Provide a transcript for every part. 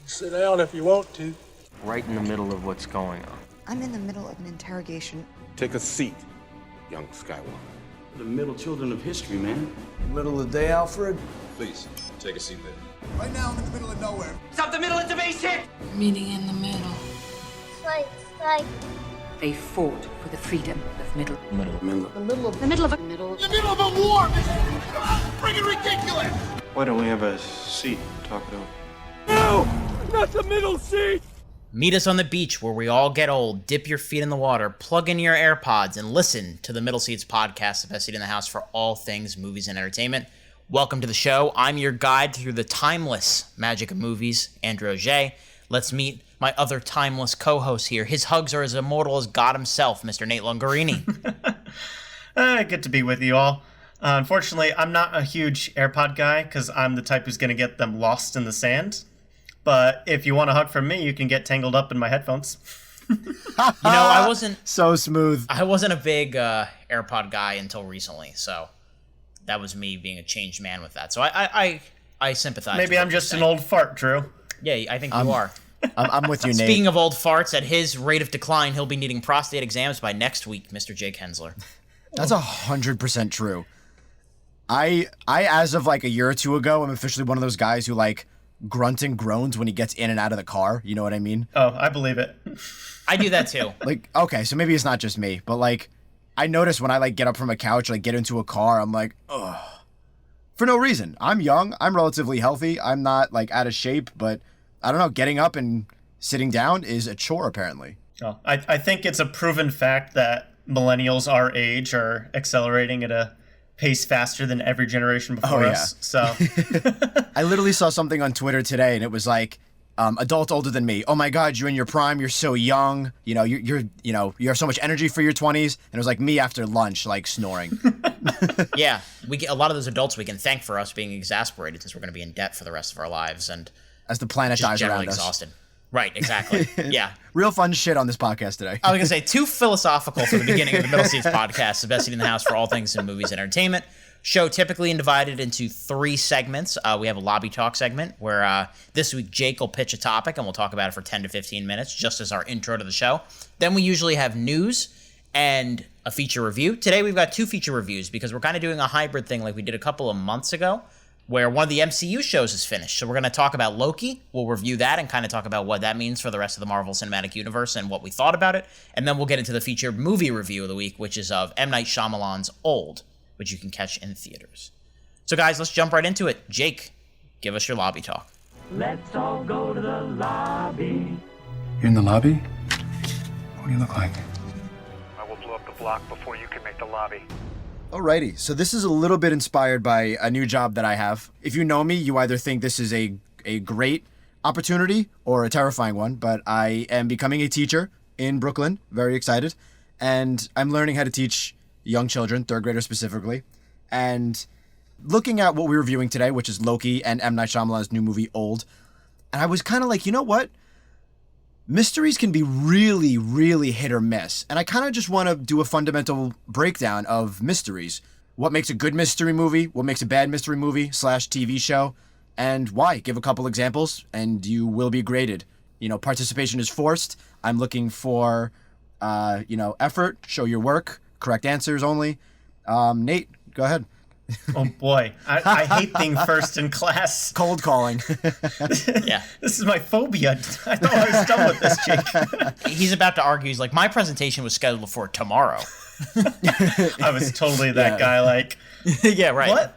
Sit down if you want to. Right in the middle of what's going on. I'm in the middle of an interrogation. Take a seat, young Skywalker. The middle children of history, man. Middle of the day, Alfred. Please, take a seat there. Right now, I'm in the middle of nowhere. Stop the middle, it's a base hit! Meeting in the middle. Fight, fight. They fought for the freedom of middle. The middle of The middle of a middle. The middle of a war! This is freaking ridiculous! Why don't we have a seat and talk it over? No! Not the middle seat! Meet us on the beach where we all get old, dip your feet in the water, plug in your AirPods, and listen to the Middle Seats podcast, the best seat in the house for all things movies and entertainment. Welcome to the show. I'm your guide through the timeless magic of movies, Andrew Auger. Let's meet my other timeless co-host here. His hugs are as immortal as God himself, Mr. Nate Longarini. Good to be with you all. Unfortunately, I'm not a huge AirPod guy because I'm the type who's going to get them lost in the sand. But if you want a hug from me, you can get tangled up in my headphones. I wasn't... So smooth. I wasn't a big AirPod guy until recently, so that was me being a changed man with that. So I sympathize. Maybe I'm just an old fart, Drew. Yeah, I think you are. I'm with you, Nate. Speaking of old farts, at his rate of decline, he'll be needing prostate exams by next week, Mr. Jake Hensler. That's 100% true. I as of like a year or two ago, I'm officially one of those guys who like grunt and groans when he gets in and out of the car. You know what I mean? Oh, I believe it. I do that too. Like, okay, so maybe it's not just me, but like, I notice when I like get up from a couch, like get into a car, I'm like, ugh. For no reason. I'm young. I'm relatively healthy. I'm not like out of shape, but I don't know. Getting up and sitting down is a chore, apparently. Oh, I think it's a proven fact that millennials our age are accelerating at a pace faster than every generation before us. So I literally saw something on Twitter today, and it was like, adult older than me. Oh my God, you're in your prime. You're so young. You know, you have so much energy for your 20s. And it was like me after lunch, like snoring. Yeah, a lot of those adults we can thank for us being exasperated since we're going to be in debt for the rest of our lives and as the planet dies around us. Exhausted. Right, exactly. Yeah. Real fun shit on this podcast today. I was going to say, too philosophical for the beginning of the Middle Seats podcast, the best seat in the house for all things in movies and entertainment. Show typically divided into 3 segments. We have a lobby talk segment where this week Jake will pitch a topic and we'll talk about it for 10 to 15 minutes just as our intro to the show. Then we usually have news and a feature review. Today we've got 2 feature reviews because we're kind of doing a hybrid thing like we did a couple of months ago where one of the MCU shows is finished. So we're going to talk about Loki. We'll review that and kind of talk about what that means for the rest of the Marvel Cinematic Universe and what we thought about it. And then we'll get into the feature movie review of the week, which is of M. Night Shyamalan's Old, which you can catch in theaters. So guys, let's jump right into it. Jake, give us your lobby talk. Let's all go to the lobby. You're in the lobby? What do you look like? I will blow up the block before you can make the lobby. Alrighty, so this is a little bit inspired by a new job that I have. If you know me, you either think this is a great opportunity or a terrifying one, but I am becoming a teacher in Brooklyn, very excited, and I'm learning how to teach young children, 3rd graders specifically, and looking at what we're reviewing today, which is Loki and M. Night Shyamalan's new movie, Old, and I was kind of like, you know what? Mysteries can be really, really hit or miss. And I kind of just want to do a fundamental breakdown of mysteries. What makes a good mystery movie? What makes a bad mystery movie / TV show? And why? Give a couple examples and you will be graded. You know, participation is forced. I'm looking for, effort, show your work, correct answers only. Nate, go ahead. Oh boy, I hate being first in class. Cold calling. Yeah. This is my phobia. I thought I was done with this, Jake. He's about to argue. He's like, my presentation was scheduled for tomorrow. I was totally that guy, like... Yeah, right.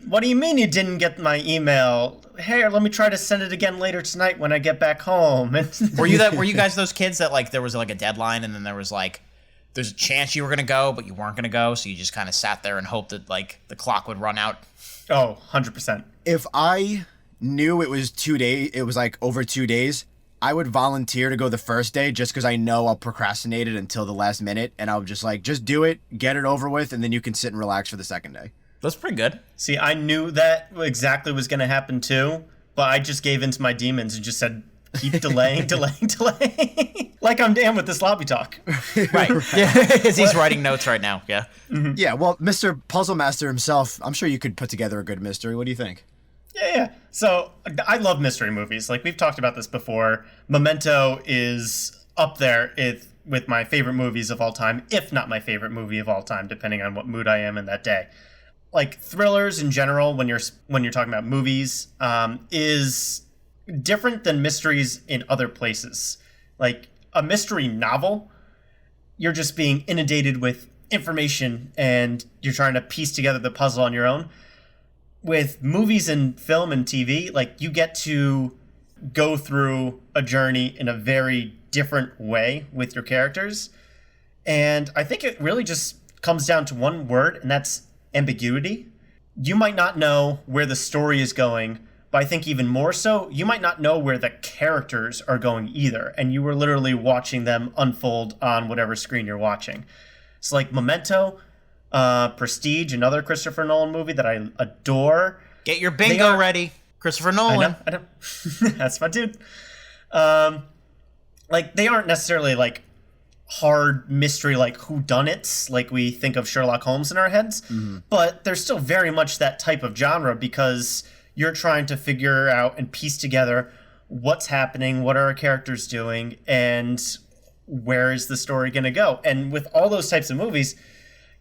What do you mean you didn't get my email? Hey, let me try to send it again later tonight when I get back home. Were you guys those kids that like there was like a deadline and then there was like there's a chance you were going to go, but you weren't going to go, so you just kind of sat there and hoped that, like, the clock would run out? Oh, 100%. If I knew it was 2 days, it was, like, over 2 days, I would volunteer to go the first day just because I know I'll procrastinate it until the last minute, and I'll just, like, just do it, get it over with, and then you can sit and relax for the second day. That's pretty good. See, I knew that exactly was going to happen, too, but I just gave in to my demons and just said, keep delaying. Like I'm damn with this lobby talk. Right. Yeah. He's writing notes right now. Yeah. Mm-hmm. Yeah. Well, Mr. Puzzle Master himself, I'm sure you could put together a good mystery. What do you think? Yeah. So I love mystery movies. Like, we've talked about this before. Memento is up there with my favorite movies of all time, if not my favorite movie of all time, depending on what mood I am in that day. Like, thrillers in general, when you're talking about movies, is different than mysteries in other places. Like, a mystery novel, you're just being inundated with information and you're trying to piece together the puzzle on your own. With movies and film and TV, like, you get to go through a journey in a very different way with your characters. And I think it really just comes down to one word, and that's ambiguity. You might not know where the story is going, but I think even more so, you might not know where the characters are going either. And you were literally watching them unfold on whatever screen you're watching. So like Memento, Prestige, another Christopher Nolan movie that I adore. Get your bingo ready, Christopher Nolan. I know. That's my dude. Like, they aren't necessarily like hard mystery, like whodunits, like we think of Sherlock Holmes in our heads, but they're still very much that type of genre because you're trying to figure out and piece together what's happening, what are our characters doing, and where is the story going to go. And with all those types of movies,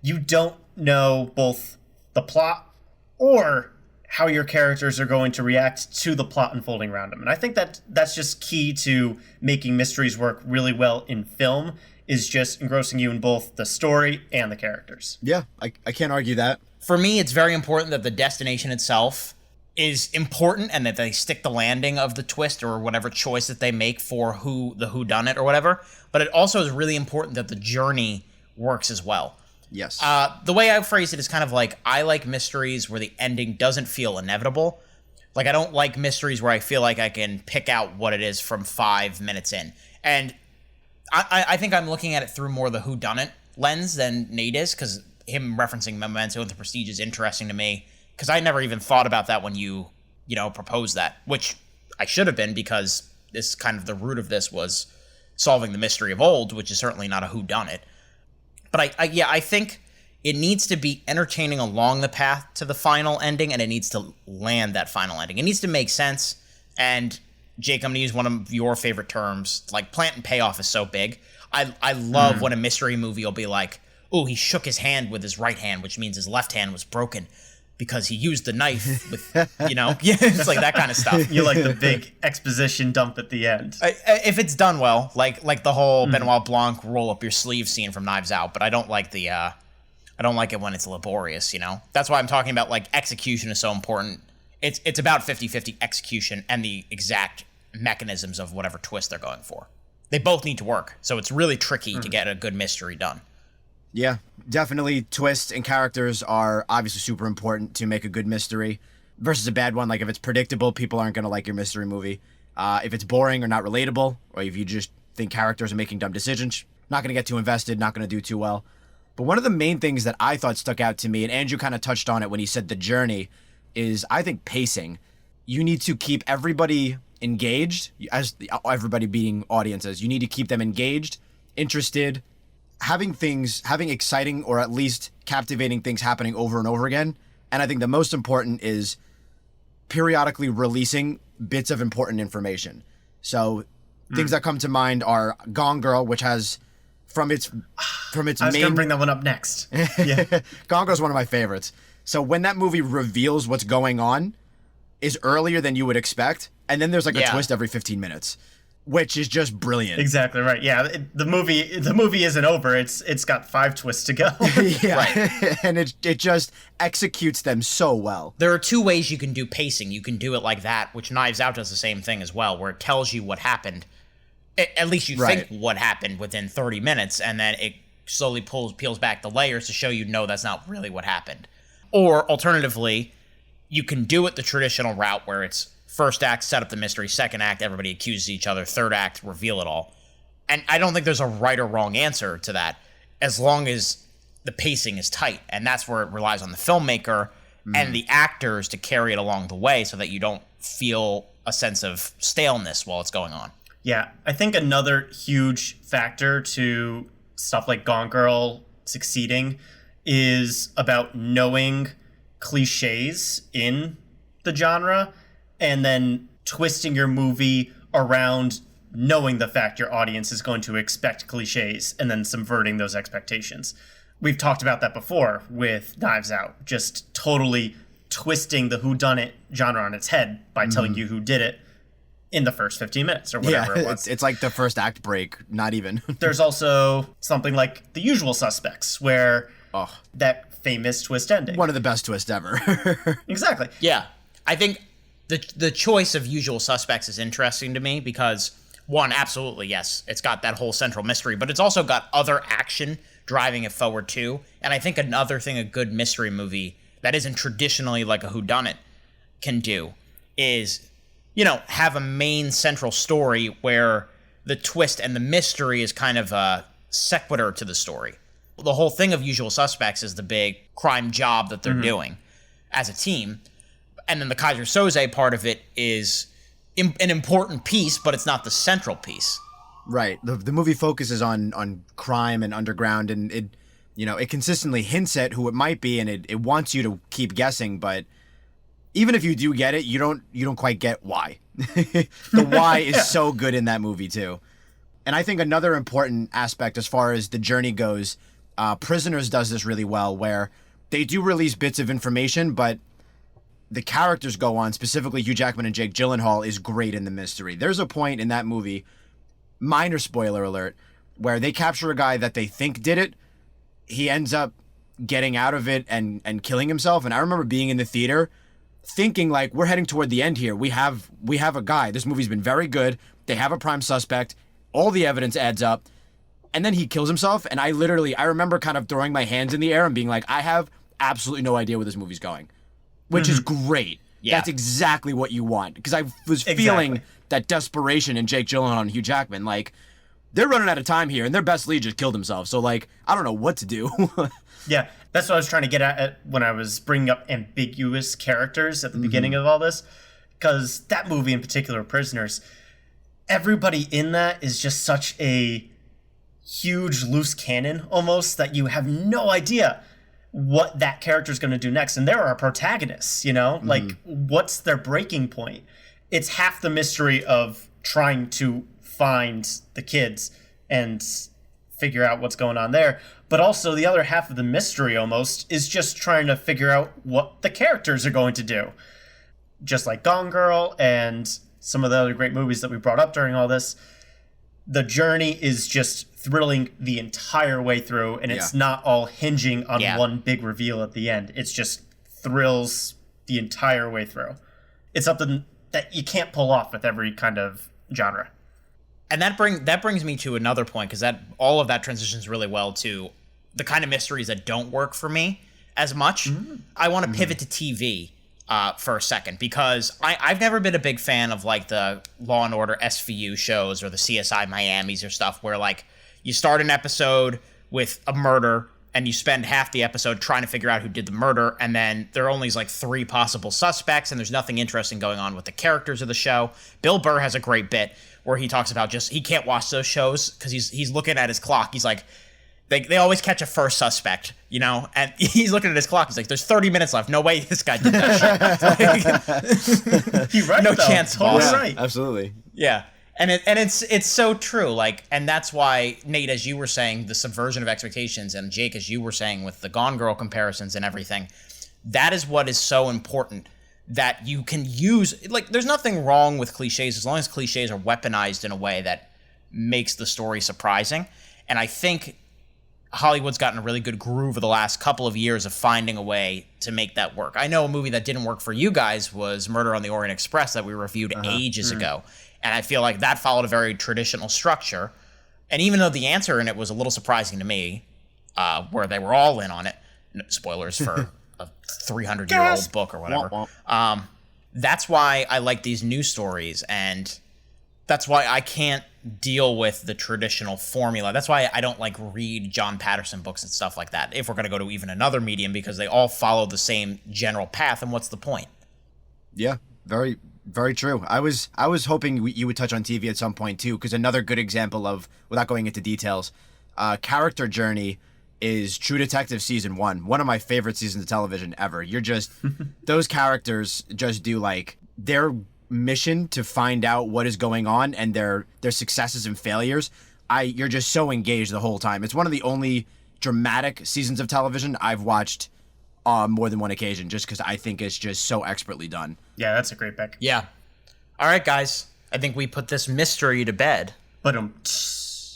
you don't know both the plot or how your characters are going to react to the plot unfolding around them. And I think that that's just key to making mysteries work really well in film, is just engrossing you in both the story and the characters. Yeah, I can't argue that. For me, it's very important that the destination itself is important and that they stick the landing of the twist or whatever choice that they make for the whodunit or whatever. But it also is really important that the journey works as well. Yes. The way I phrase it is kind of like, I like mysteries where the ending doesn't feel inevitable. Like, I don't like mysteries where I feel like I can pick out what it is from 5 minutes in. And I think I'm looking at it through more the whodunit lens than Nate is, because him referencing Memento and The Prestige is interesting to me, because I never even thought about that when you proposed that, which I should have been, because this kind of the root of this was solving the mystery of old, which is certainly not a whodunit. But I think it needs to be entertaining along the path to the final ending, and it needs to land that final ending. It needs to make sense. And Jake, I'm going to use one of your favorite terms. Like, plant and payoff is so big. I love when a mystery movie will be like, oh, he shook his hand with his right hand, which means his left hand was broken because he used the knife with, yeah, it's like that kind of stuff. You like the big exposition dump at the end. If it's done well, like the whole Benoit Blanc roll up your sleeve scene from Knives Out, but I don't like I don't like it when it's laborious, That's why I'm talking about, like, execution is so important. It's about 50-50 execution and the exact mechanisms of whatever twist they're going for. They both need to work, so it's really tricky to get a good mystery done. Yeah, definitely twists and characters are obviously super important to make a good mystery versus a bad one. Like, if it's predictable, people aren't going to like your mystery movie. If it's boring or not relatable, or if you just think characters are making dumb decisions, not going to get too invested, not going to do too well. But one of the main things that I thought stuck out to me, and Andrew kind of touched on it when he said the journey, is I think pacing. You need to keep everybody engaged, as everybody being audiences. You need to keep them engaged, interested, having exciting or at least captivating things happening over and over again. And I think the most important is periodically releasing bits of important information. So things that come to mind are Gone Girl, which has from its I was going to bring that one up next. Yeah. Gone Girl is one of my favorites. So when that movie reveals what's going on is earlier than you would expect, and then there's like a twist every 15 minutes, which is just brilliant. Exactly right. Yeah, the movie isn't over. It's got 5 twists to go. Yeah, right. And it just executes them so well. There are 2 ways you can do pacing. You can do it like that, which Knives Out does the same thing as well, where it tells you what happened. At least you think what happened within 30 minutes, and then it slowly peels back the layers to show you, no, that's not really what happened. Or alternatively, you can do it the traditional route where it's first act, set up the mystery, second act, everybody accuses each other, third act, reveal it all. And I don't think there's a right or wrong answer to that, as long as the pacing is tight. And that's where it relies on the filmmaker and the actors to carry it along the way so that you don't feel a sense of staleness while it's going on. Yeah, I think another huge factor to stuff like Gone Girl succeeding is about knowing cliches in the genre and then twisting your movie around knowing the fact your audience is going to expect cliches and then subverting those expectations. We've talked about that before with Knives Out, just totally twisting the whodunit genre on its head by telling you who did it in the first 15 minutes or whatever it was. It's like the first act break, not even. There's also something like The Usual Suspects, where that famous twist ending. One of the best twists ever. Exactly. Yeah. I think the choice of Usual Suspects is interesting to me because, one, absolutely, yes, it's got that whole central mystery, but it's also got other action driving it forward too. And I think another thing a good mystery movie that isn't traditionally like a whodunit can do is, you know, have a main central story where the twist and the mystery is kind of a sequitur to the story. The whole thing of Usual Suspects is the big crime job that they're doing as a team. And then the Kaiser Soze part of it is an important piece, but it's not the central piece. Right. The movie focuses on crime and underground, and it consistently hints at who it might be, and it wants you to keep guessing, but even if you do get it, you don't quite get why. The why is so good in that movie too. And I think another important aspect as far as the journey goes, Prisoners does this really well, where they do release bits of information, but the characters go on, specifically Hugh Jackman and Jake Gyllenhaal is great in the mystery. There's a point in that movie, minor spoiler alert, where they capture a guy that they think did it. He ends up getting out of it and killing himself. And I remember being in the theater thinking, like, we're heading toward the end here. We have a guy. This movie's been very good. They have a prime suspect. All the evidence adds up. And then he kills himself. And I remember kind of throwing my hands in the air and being like, I have absolutely no idea where this movie's going. Which is great. Yeah. That's exactly what you want. Because I was feeling that desperation in Jake Gyllenhaal and Hugh Jackman. Like, they're running out of time here, and their best lead just killed himself. So, like, I don't know what to do. Yeah, that's what I was trying to get at when I was bringing up ambiguous characters at the beginning of all this. Because that movie in particular, Prisoners, everybody in that is just such a huge loose cannon almost that you have no idea what that character is going to do next. And there are protagonists, like what's their breaking point? It's half the mystery of trying to find the kids and figure out what's going on there. But also the other half of the mystery almost is just trying to figure out what the characters are going to do. Just like Gone Girl and some of the other great movies that we brought up during all this, the journey is just thrilling the entire way through, and it's not all hinging on one big reveal at the end. It's just thrills the entire way through. It's something that you can't pull off with every kind of genre. And that brings me to another point, because that all of that transitions really well to the kind of mysteries that don't work for me as much. I want to pivot to TV for a second, because I've never been a big fan of like the Law and Order SVU shows or the CSI Miamis or stuff where like you start an episode with a murder and you spend half the episode trying to figure out who did the murder, and then there are only like 3 possible suspects and there's nothing interesting going on with the characters of the show. Bill Burr has a great bit where he talks about just he can't watch those shows because he's looking at his clock. He's like, they always catch a first suspect, and he's looking at his clock. He's like, there's 30 minutes left. No way this guy did that shit. Right, no chance, boss. Totally right. Absolutely. Yeah. And it's so true. Like, and that's why, Nate, as you were saying, the subversion of expectations, and Jake, as you were saying, with the Gone Girl comparisons and everything, that is what is so important, that you can use, like, there's nothing wrong with cliches as long as cliches are weaponized in a way that makes the story surprising. And I think Hollywood's gotten a really good groove of the last couple of years of finding a way to make that work. I know a movie that didn't work for you guys was Murder on the Orient Express that we reviewed ages ago. And I feel like that followed a very traditional structure. And even though the answer in it was a little surprising to me, where they were all in on it, spoilers for a 300-year-old book or whatever, that's why I like these new stories, and that's why I can't deal with the traditional formula. That's why I don't like read John Patterson books and stuff like that, if we're going to go to even another medium, because they all follow the same general path, and what's the point? Yeah, very, very true. I was hoping you would touch on TV at some point too, because another good example of, without going into details, character journey is True Detective Season 1. One of my favorite seasons of television ever. You're just, those characters just do like their mission to find out what is going on and their successes and failures. You're just so engaged the whole time. It's one of the only dramatic seasons of television I've watched on more than one occasion, just because I think it's just so expertly done. Yeah, that's a great pick. Yeah. All right, guys. I think we put this mystery to bed. But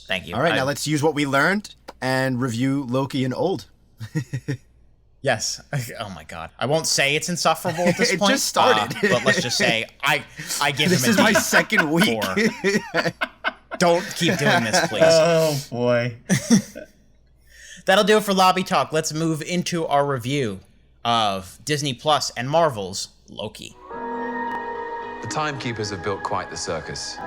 thank you. All right, now let's use what we learned and review Loki and Old. Yes. Oh my God. I won't say it's insufferable at this point. It just started. But let's just say I give this him a is my D second week. Don't keep doing this, please. Oh boy. That'll do it for Lobby Talk. Let's move into our review of Disney Plus and Marvel's Loki. The Timekeepers have built quite the circus.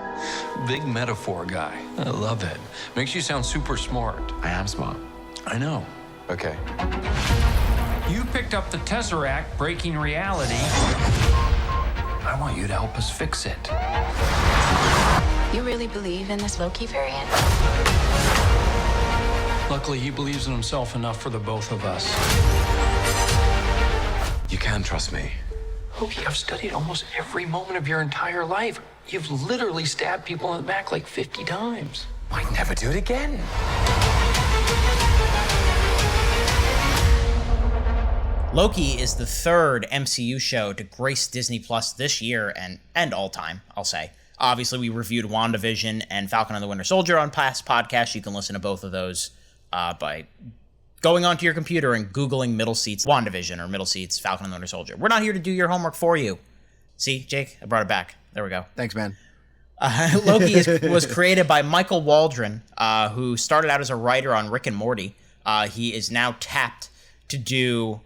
Big metaphor guy. I love it. Makes you sound super smart. I am smart. I know. Okay. You picked up the Tesseract, breaking reality. I want you to help us fix it. You really believe in this Loki variant? Luckily, he believes in himself enough for the both of us. You can trust me. Loki, I've studied almost every moment of your entire life. You've literally stabbed people in the back like 50 times. Might never do it again. Loki is the third MCU show to grace Disney Plus this year and all time, I'll say. Obviously, we reviewed WandaVision and Falcon and the Winter Soldier on past podcasts. You can listen to both of those by going onto your computer and Googling Middle Seats WandaVision or Middle Seats Falcon and the Winter Soldier. We're not here to do your homework for you. See, Jake? I brought it back. There we go. Thanks, man. Loki was created by Michael Waldron, who started out as a writer on Rick and Morty. He is now tapped to do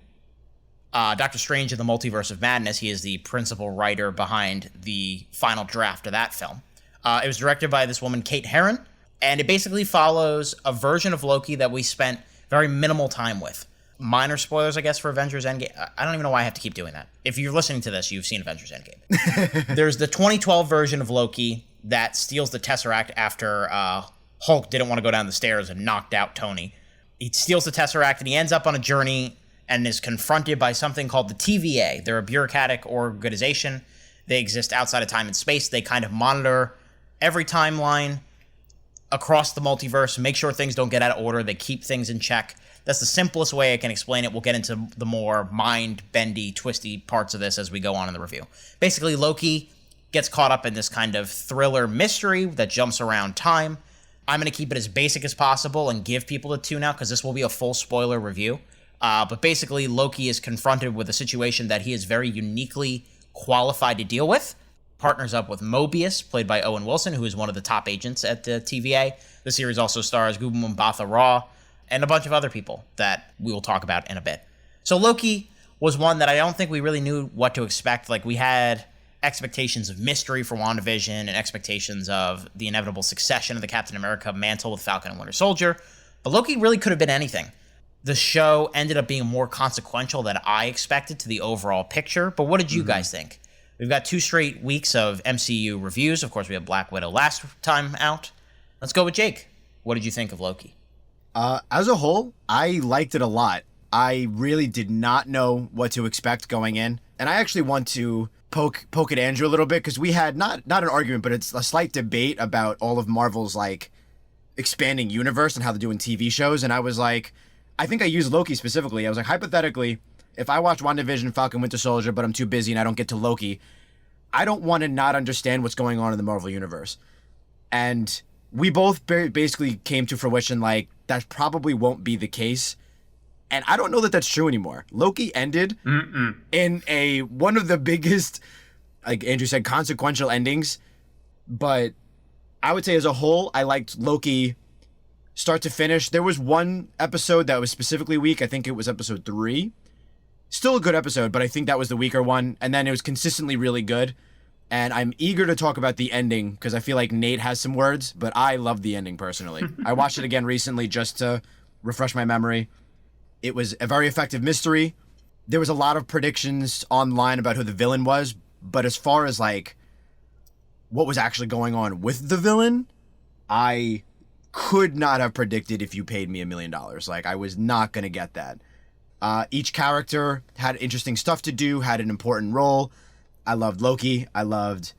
Doctor Strange in the Multiverse of Madness. He is the principal writer behind the final draft of that film. It was directed by this woman, Kate Herron, and it basically follows a version of Loki that we spent very minimal time with. Minor spoilers, I guess, for Avengers Endgame. I don't even know why I have to keep doing that. If you're listening to this, you've seen Avengers Endgame. There's the 2012 version of Loki that steals the Tesseract after Hulk didn't want to go down the stairs and knocked out Tony. He steals the Tesseract and he ends up on a journey and is confronted by something called the TVA. They're a bureaucratic organization. They exist outside of time and space. They kind of monitor every timeline across the multiverse, make sure things don't get out of order. They keep things in check. That's the simplest way I can explain it. We'll get into the more mind-bendy, twisty parts of this as we go on in the review. Basically, Loki gets caught up in this kind of thriller mystery that jumps around time. I'm going to keep it as basic as possible and give people a tune out because this will be a full spoiler review. But basically, Loki is confronted with a situation that he is very uniquely qualified to deal with. Partners up with Mobius, played by Owen Wilson, who is one of the top agents at the TVA. The series also stars Gubam Mbatha Raw and a bunch of other people that we will talk about in a bit. So Loki was one that I don't think we really knew what to expect. Like, we had expectations of mystery for WandaVision and expectations of the inevitable succession of the Captain America mantle with Falcon and Winter Soldier. But Loki really could have been anything. The show ended up being more consequential than I expected to the overall picture. But what did you guys think? We've got 2 straight weeks of MCU reviews. Of course, we had Black Widow last time out. Let's go with Jake. What did you think of Loki? As a whole, I liked it a lot. I really did not know what to expect going in. And I actually want to poke at Andrew a little bit because we had not an argument, but it's a slight debate about all of Marvel's like expanding universe and how they're doing TV shows. And I was like, I think I used Loki specifically. I was like, hypothetically, if I watch WandaVision, Falcon, Winter Soldier, but I'm too busy and I don't get to Loki, I don't want to not understand what's going on in the Marvel Universe. And we both basically came to fruition like that probably won't be the case. And I don't know that that's true anymore. Loki ended in one of the biggest, like Andrew said, consequential endings. But I would say as a whole, I liked Loki start to finish. There was one episode that was specifically weak. I think it was episode 3. Still a good episode, but I think that was the weaker one. And then it was consistently really good. And I'm eager to talk about the ending because I feel like Nate has some words, but I love the ending personally. I watched it again recently just to refresh my memory. It was a very effective mystery. There was a lot of predictions online about who the villain was, but as far as like what was actually going on with the villain, I could not have predicted if you paid me $1 million. Like, I was not going to get that. Each character had interesting stuff to do, had an important role. I loved Loki. I loved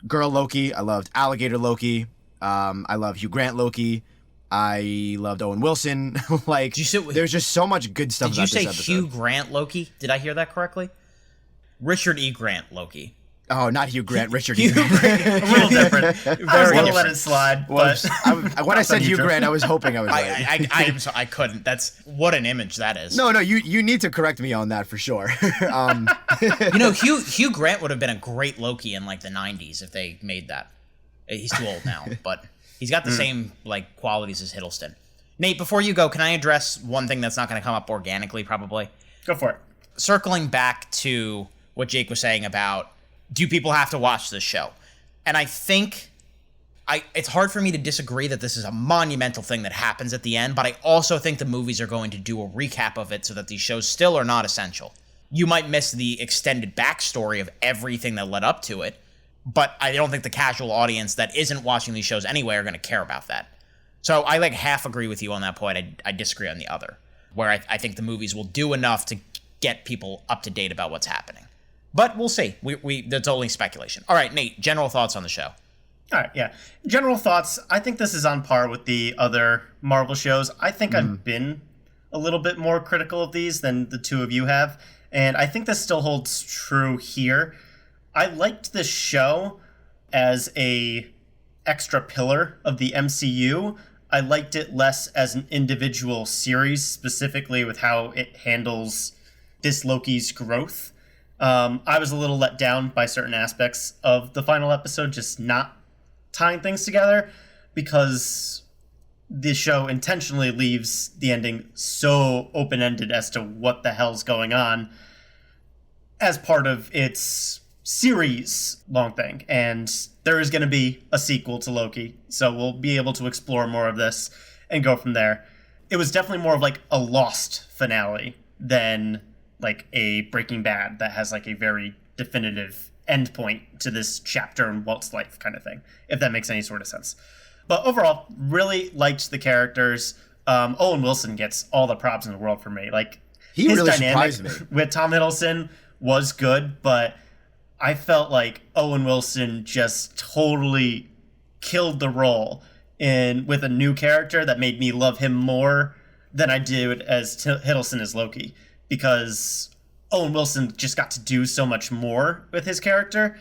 Girl Loki. I loved Alligator Loki. I love Hugh Grant Loki. I loved Owen Wilson. Like, there's just so much good stuff about this episode. Did you say Hugh Grant Loki? Did I hear that correctly? Richard E. Grant Loki. Oh, not Hugh Grant, Richard E. Grant. A little different. I was going to let it slide. Well, when I said Hugh Grant, I was hoping I was right. I'm sorry, I couldn't. That's what an image that is. No, you need to correct me on that for sure. Hugh Grant would have been a great Loki in like the 90s if they made that. He's too old now, but he's got the same like qualities as Hiddleston. Nate, before you go, can I address one thing that's not going to come up organically, probably? Go for it. Circling back to what Jake was saying about, do people have to watch this show? And I think it's hard for me to disagree that this is a monumental thing that happens at the end, but I also think the movies are going to do a recap of it so that these shows still are not essential. You might miss the extended backstory of everything that led up to it, but I don't think the casual audience that isn't watching these shows anyway are going to care about that. So I like half agree with you on that point. I disagree on the other, where I think the movies will do enough to get people up to date about what's happening. But we'll see. That's only speculation. All right, Nate, general thoughts on the show. All right, yeah. General thoughts. I think this is on par with the other Marvel shows. I think I've been a little bit more critical of these than the two of you have, and I think this still holds true here. I liked this show as a extra pillar of the MCU. I liked it less as an individual series, specifically with how it handles this Loki's growth. I was a little let down by certain aspects of the final episode, just not tying things together, because this show intentionally leaves the ending so open-ended as to what the hell's going on as part of its series-long thing. And there is going to be a sequel to Loki, so we'll be able to explore more of this and go from there. It was definitely more of like a Lost finale than like a Breaking Bad that has like a very definitive endpoint to this chapter in Walt's life kind of thing, if that makes any sort of sense. But overall, really liked the characters. Owen Wilson gets all the props in the world for me. Like, he his really dynamic surprised me with Tom Hiddleston was good, but I felt like Owen Wilson just totally killed the role with a new character that made me love him more than I did as Hiddleston as Loki, because Owen Wilson just got to do so much more with his character,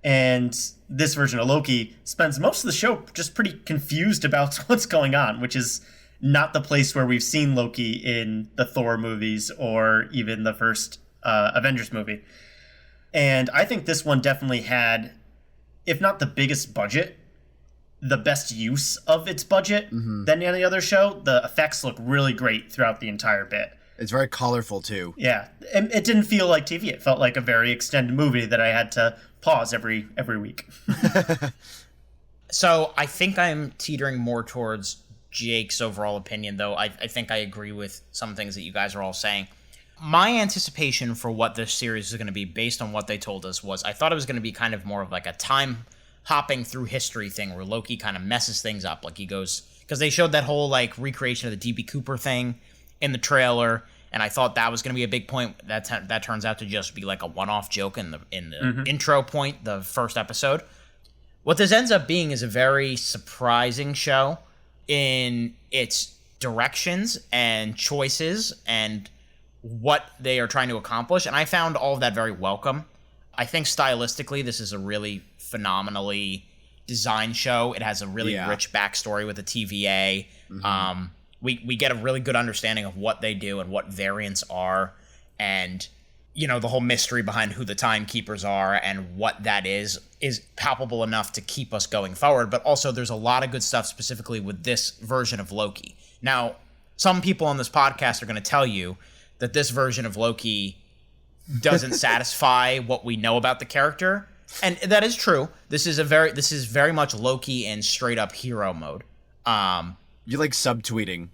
and this version of Loki spends most of the show just pretty confused about what's going on, which is not the place where we've seen Loki in the Thor movies or even the first Avengers movie. And I think this one definitely had, if not the biggest budget, the best use of its budget than any other show. The effects look really great throughout the entire bit. It's very colorful, too. Yeah. And it didn't feel like TV. It felt like a very extended movie that I had to pause every week. So I think I'm teetering more towards Jake's overall opinion, though. I think I agree with some things that you guys are all saying. My anticipation for what this series is going to be, based on what they told us, was I thought it was going to be kind of more of like a time hopping through history thing where Loki kind of messes things up. Like, he goes, because they showed that whole like recreation of the DB Cooper thing in the trailer, and I thought that was going to be a big point. That turns out to just be like a one-off joke in the intro point, the first episode. What this ends up being is a very surprising show in its directions and choices and what they are trying to accomplish, and I found all of that very welcome. I think stylistically this is a really phenomenally designed show. It has a really rich backstory with the TVA. We get a really good understanding of what they do and what variants are, and the whole mystery behind who the timekeepers are and what that is palpable enough to keep us going forward. But also there's a lot of good stuff specifically with this version of Loki. Now, some people on this podcast are going to tell you that this version of Loki doesn't satisfy what we know about the character, and that is true. This is very much Loki in straight up hero mode. You like subtweeting?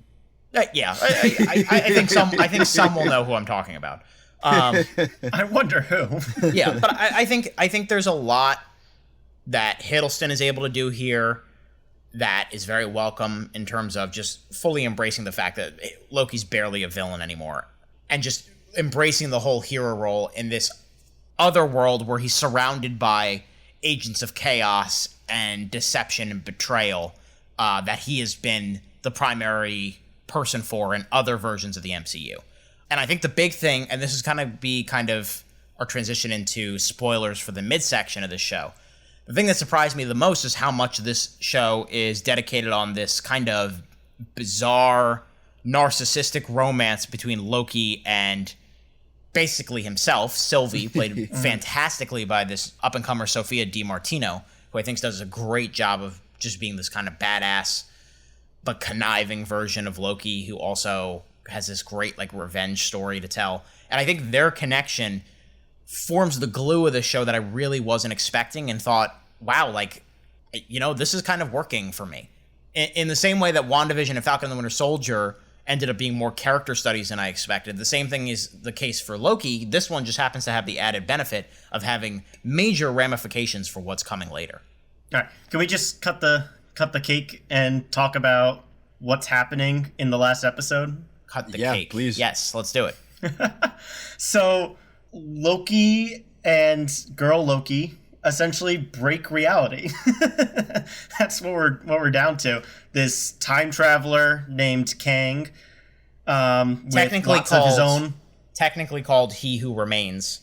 Yeah, I think some will know who I'm talking about. I wonder who. Yeah, but I think there's a lot that Hiddleston is able to do here that is very welcome in terms of just fully embracing the fact that Loki's barely a villain anymore, and just embracing the whole hero role in this other world where he's surrounded by agents of chaos and deception and betrayal that he has been the primary person for in other versions of the MCU. And I think the big thing, and this is kind of our transition into spoilers for the midsection of this show, the thing that surprised me the most is how much this show is dedicated on this kind of bizarre, narcissistic romance between Loki and basically himself, Sylvie, played fantastically by this up-and-comer Sophia DiMartino, who I think does a great job of just being this kind of badass but conniving version of Loki, who also has this great like revenge story to tell. And I think their connection forms the glue of the show that I really wasn't expecting, and thought, wow, like, you know, this is kind of working for me. In the same way that WandaVision and Falcon and the Winter Soldier ended up being more character studies than I expected, the same thing is the case for Loki. This one just happens to have the added benefit of having major ramifications for what's coming later. All right, can we just cut the cake and talk about what's happening in the last episode? Cut the cake. Please. Yes, let's do it. So Loki and girl Loki essentially break reality. That's what we're down to. This time traveler named Kang, with lots of his own. Technically called He Who Remains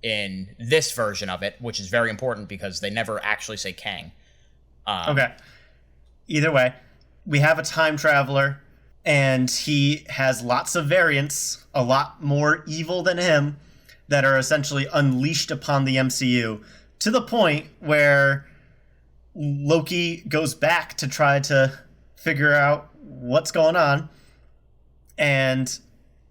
in this version of it, which is very important because they never actually say Kang. Okay. Either way, we have a time traveler, and he has lots of variants, a lot more evil than him, that are essentially unleashed upon the MCU, to the point where Loki goes back to try to figure out what's going on, and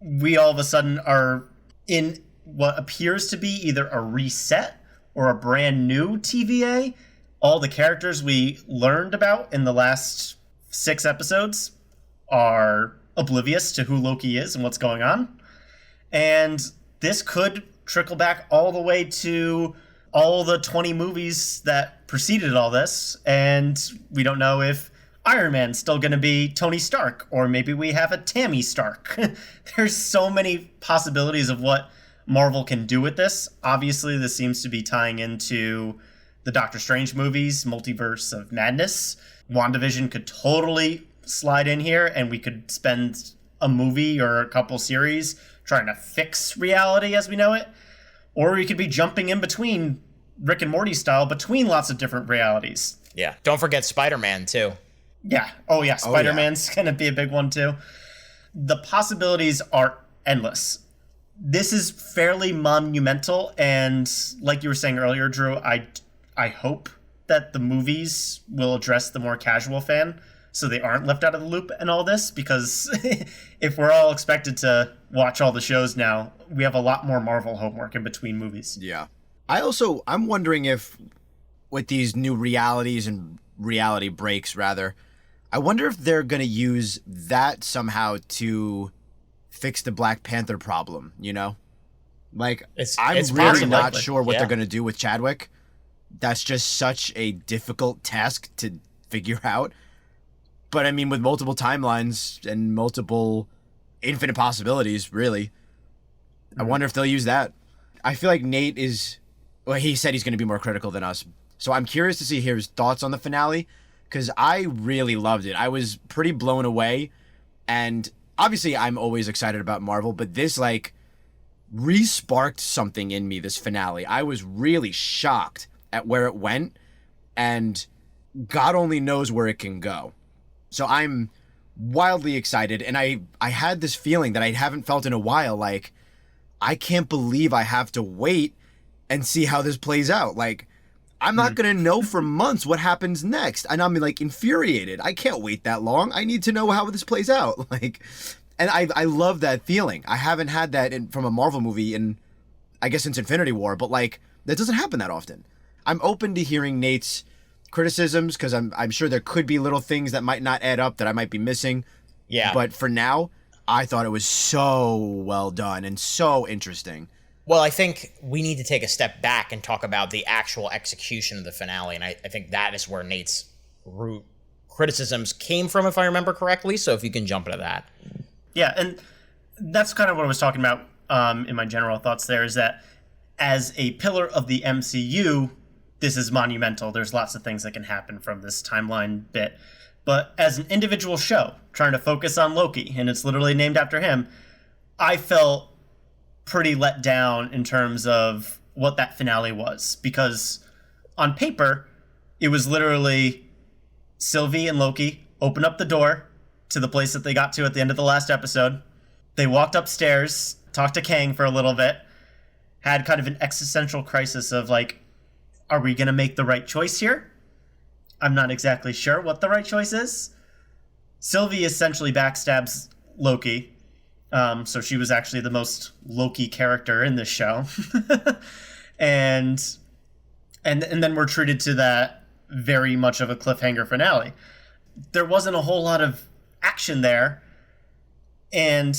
we all of a sudden are in what appears to be either a reset or a brand new TVA. All the characters we learned about in the last 6 episodes are oblivious to who Loki is and what's going on. And this could trickle back all the way to all the 20 movies that preceded all this. And we don't know if Iron Man's still going to be Tony Stark, or maybe we have a Tammy Stark. There's so many possibilities of what Marvel can do with this. Obviously, this seems to be tying into the Doctor Strange movies, Multiverse of Madness. WandaVision could totally slide in here, and we could spend a movie or a couple series trying to fix reality as we know it. Or we could be jumping in between, Rick and Morty style, between lots of different realities. Yeah. Don't forget Spider-Man, too. Yeah. Oh, yeah. Spider-Man's going to be a big one, too. The possibilities are endless. This is fairly monumental, and like you were saying earlier, Drew, I hope that the movies will address the more casual fan so they aren't left out of the loop in all this, because if we're all expected to watch all the shows now, we have a lot more Marvel homework in between movies. Yeah. I'm wondering if with these new realities and reality breaks, rather, I wonder if they're going to use that somehow to fix the Black Panther problem, you know? Like, I'm really not sure what they're going to do with Chadwick. That's just such a difficult task to figure out. But I mean, with multiple timelines and multiple infinite possibilities, really, I wonder if they'll use that. I feel like Nate he said he's going to be more critical than us. So I'm curious to see his thoughts on the finale, because I really loved it. I was pretty blown away. And obviously I'm always excited about Marvel, but this re-sparked something in me, this finale. I was really shocked at where it went, and God only knows where it can go. So I'm wildly excited, and I had this feeling that I haven't felt in a while, like, I can't believe I have to wait and see how this plays out. Like, I'm not going to know for months what happens next, and I'm, like, infuriated. I can't wait that long. I need to know how this plays out. Like, and I love that feeling. I haven't had that from a Marvel movie I guess, since Infinity War, but, like, that doesn't happen that often. I'm open to hearing Nate's criticisms, because I'm sure there could be little things that might not add up that I might be missing. Yeah. But for now, I thought it was so well done and so interesting. Well, I think we need to take a step back and talk about the actual execution of the finale, and I think that is where Nate's root criticisms came from, if I remember correctly. So if you can jump into that. Yeah, and that's kind of what I was talking about in my general thoughts there, is that as a pillar of the MCU, this is monumental. There's lots of things that can happen from this timeline bit. But as an individual show, trying to focus on Loki, and it's literally named after him, I felt pretty let down in terms of what that finale was. Because on paper, it was literally Sylvie and Loki open up the door to the place that they got to at the end of the last episode. They walked upstairs, talked to Kang for a little bit, had kind of an existential crisis of like, are we going to make the right choice here? I'm not exactly sure what the right choice is. Sylvie essentially backstabs Loki. So she was actually the most Loki character in this show. and then we're treated to that very much of a cliffhanger finale. There wasn't a whole lot of action there. And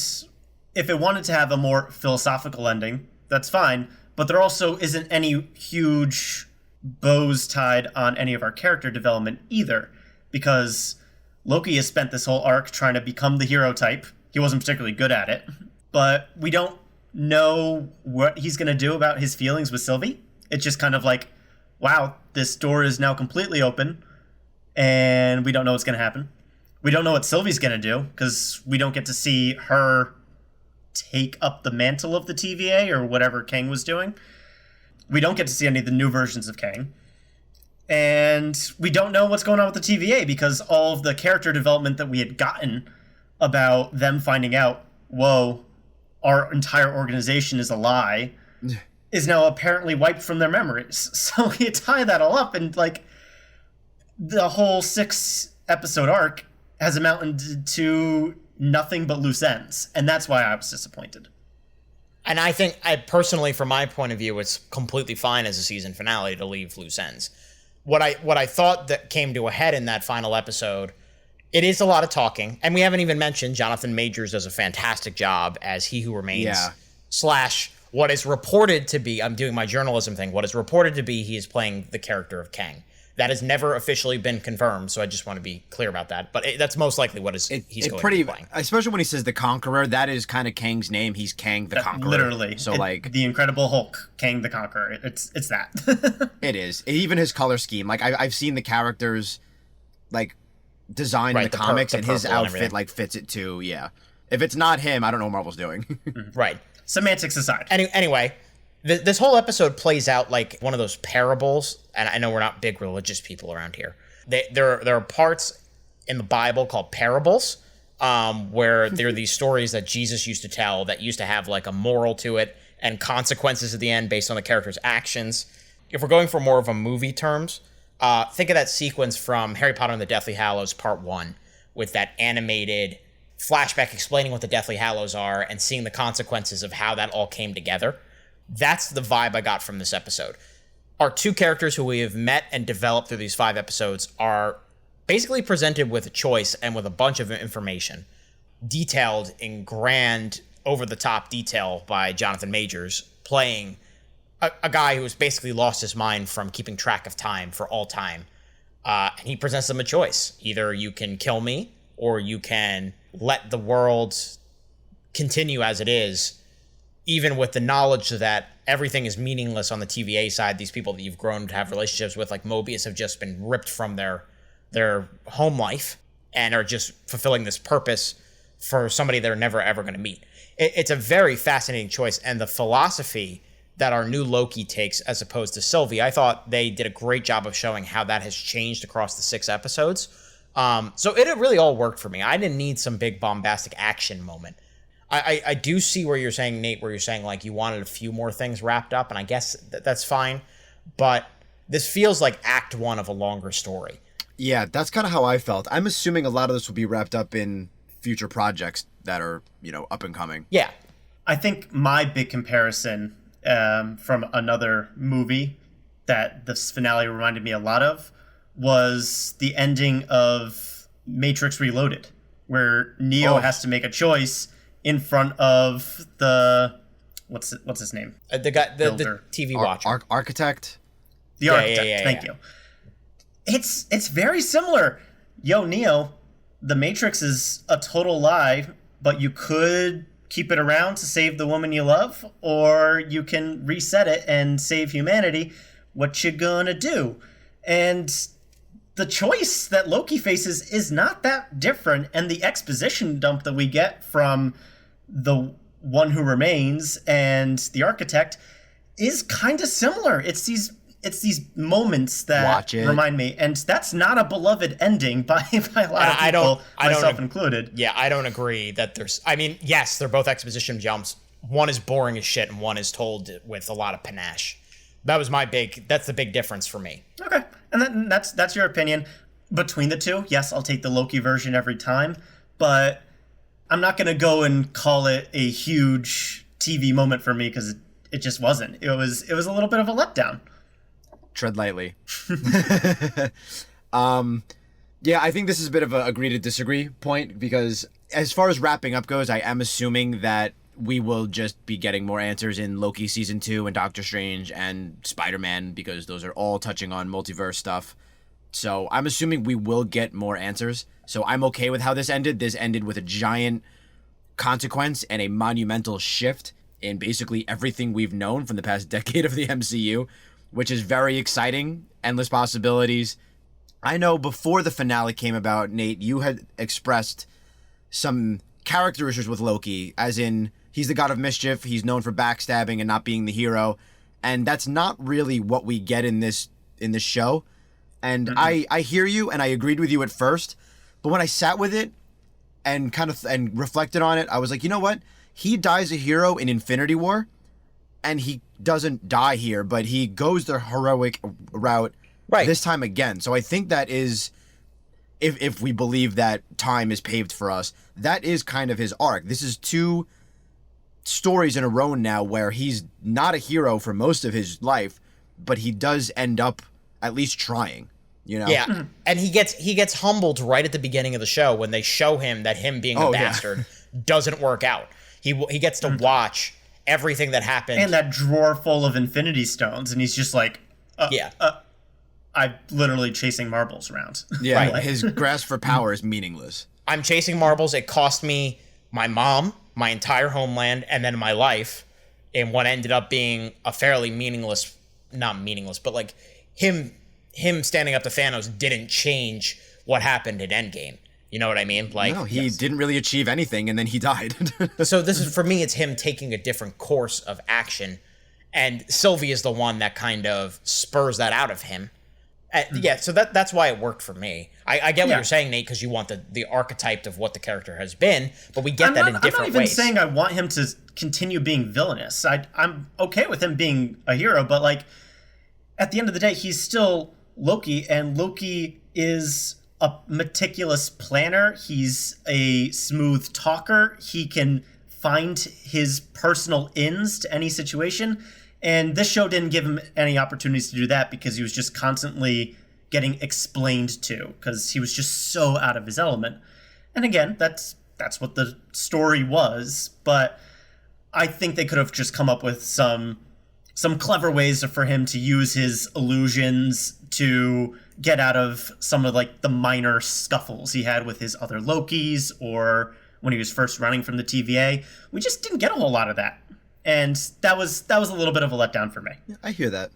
if it wanted to have a more philosophical ending, that's fine. But there also isn't any huge bows tied on any of our character development either, because Loki has spent this whole arc trying to become the hero type. He wasn't particularly good at it, but we don't know what he's going to do about his feelings with Sylvie. It's just kind of like, wow, this door is now completely open and we don't know what's going to happen. We don't know what Sylvie's going to do because we don't get to see her take up the mantle of the TVA or whatever Kang was doing. We don't get to see any of the new versions of Kang. And we don't know what's going on with the TVA because all of the character development that we had gotten about them finding out, whoa, our entire organization is a lie, is now apparently wiped from their memories. So you tie that all up, and like the whole 6-episode arc has amounted to nothing but loose ends. And that's why I was disappointed. And I think, personally, from my point of view, it's completely fine as a season finale to leave loose ends. What I thought that came to a head in that final episode, it is a lot of talking. And we haven't even mentioned Jonathan Majors does a fantastic job as He Who Remains. Yeah. / what is reported to be, I'm doing my journalism thing, what is reported to be he is playing the character of Kang. That has never officially been confirmed, so I just want to be clear about that. But that's most likely what he's going to be playing. Especially when he says the Conqueror, that is kind of Kang's name. He's Kang the Conqueror. Literally. So like the Incredible Hulk, Kang the Conqueror. It's that. It is. Even his color scheme. Like I've seen the characters like designed in the comics, and his outfit like fits it too. Yeah. If it's not him, I don't know what Marvel's doing. Right. Semantics aside. Anyway. This whole episode plays out like one of those parables, and I know we're not big religious people around here. There are parts in the Bible called parables, where there are these stories that Jesus used to tell that used to have like a moral to it and consequences at the end based on the character's actions. If we're going for more of a movie terms, think of that sequence from Harry Potter and the Deathly Hallows Part 1 with that animated flashback explaining what the Deathly Hallows are and seeing the consequences of how that all came together. That's the vibe I got from this episode. Our two characters who we have met and developed through these 5 episodes are basically presented with a choice and with a bunch of information, detailed in grand, over-the-top detail by Jonathan Majors, playing a guy who has basically lost his mind from keeping track of time for all time. And he presents them a choice. Either you can kill me, or you can let the world continue as it is, even with the knowledge that everything is meaningless on the TVA side. These people that you've grown to have relationships with, like Mobius, have just been ripped from their home life and are just fulfilling this purpose for somebody they're never, ever going to meet. It's a very fascinating choice. And the philosophy that our new Loki takes as opposed to Sylvie, I thought they did a great job of showing how that has changed across the 6 episodes. So it really all worked for me. I didn't need some big bombastic action moment. I do see where you're saying, Nate, where you're saying like you wanted a few more things wrapped up, and I guess that's fine. But this feels like act 1 of a longer story. Yeah, that's kind of how I felt. I'm assuming a lot of this will be wrapped up in future projects that are, up and coming. Yeah. I think my big comparison from another movie that this finale reminded me a lot of was the ending of Matrix Reloaded, where Neo has to make a choice in front of the what's his name? The guy, the TV watcher, architect. The architect. Thank you. It's very similar. yo, Neo, the Matrix is a total lie, but you could keep it around to save the woman you love, or you can reset it and save humanity. What you gonna do? And the choice that Loki faces is not that different, and the exposition dump that we get from the One Who Remains and the Architect is kind of similar. It's these moments that remind me, and that's not a beloved ending by a lot of people, myself included. Yeah, I don't agree that there's... I mean, yes, they're both exposition jumps. One is boring as shit, and one is told with a lot of panache. That's the big difference for me. Okay, and that's your opinion. Between the two, yes, I'll take the Loki version every time, but I'm not going to go and call it a huge TV moment for me, because it just wasn't. It was a little bit of a letdown. Tread lightly. Yeah, I think this is a bit of a agree to disagree point, because as far as wrapping up goes, I am assuming that we will just be getting more answers in Loki Season 2 and Doctor Strange and Spider-Man, because those are all touching on multiverse stuff. So I'm assuming we will get more answers. So I'm okay with how this ended. This ended with a giant consequence and a monumental shift in basically everything we've known from the past decade of the MCU, which is very exciting. Endless possibilities. I know before the finale came about, Nate, you had expressed some character issues with Loki, as in he's the god of mischief, he's known for backstabbing and not being the hero, and that's not really what we get in this show. And I hear you, and I agreed with you at first, but when I sat with it and and reflected on it, I was like, you know what? He dies a hero in Infinity War, and he doesn't die here, but he goes the heroic route this time again. So I think that is, if we believe that time is paved for us, that is kind of his arc. This is 2 stories in a row now where he's not a hero for most of his life, but he does end up at least trying, you know? Yeah, and he gets humbled right at the beginning of the show when they show him that him being a bastard doesn't work out. He gets to watch everything that happened. And that drawer full of Infinity Stones, and he's just like, I'm literally chasing marbles around. Yeah, right. His grasp for power is meaningless. I'm chasing marbles. It cost me my mom, my entire homeland, and then my life in what ended up being a fairly meaningless, not meaningless, but like him standing up to Thanos didn't change what happened in Endgame. You know what I mean? Like, no, he didn't really achieve anything, and then he died. So this is, for me, it's him taking a different course of action, and Sylvie is the one that kind of spurs that out of him. Yeah, so that's why it worked for me. I get what you're saying, Nate, because you want the archetype of what the character has been, but we get that in different ways. I'm not even saying I want him to continue being villainous. I'm okay with him being a hero, but like at the end of the day, he's still Loki, and Loki is a meticulous planner. He's a smooth talker. He can find his personal ends to any situation. And this show didn't give him any opportunities to do that, because he was just constantly getting explained to, because he was just so out of his element. And again, that's what the story was. But I think they could have just come up with some clever ways for him to use his illusions to get out of some of like the minor scuffles he had with his other Lokis, or when he was first running from the TVA. We just didn't get a whole lot of that. And that was a little bit of a letdown for me. I hear that.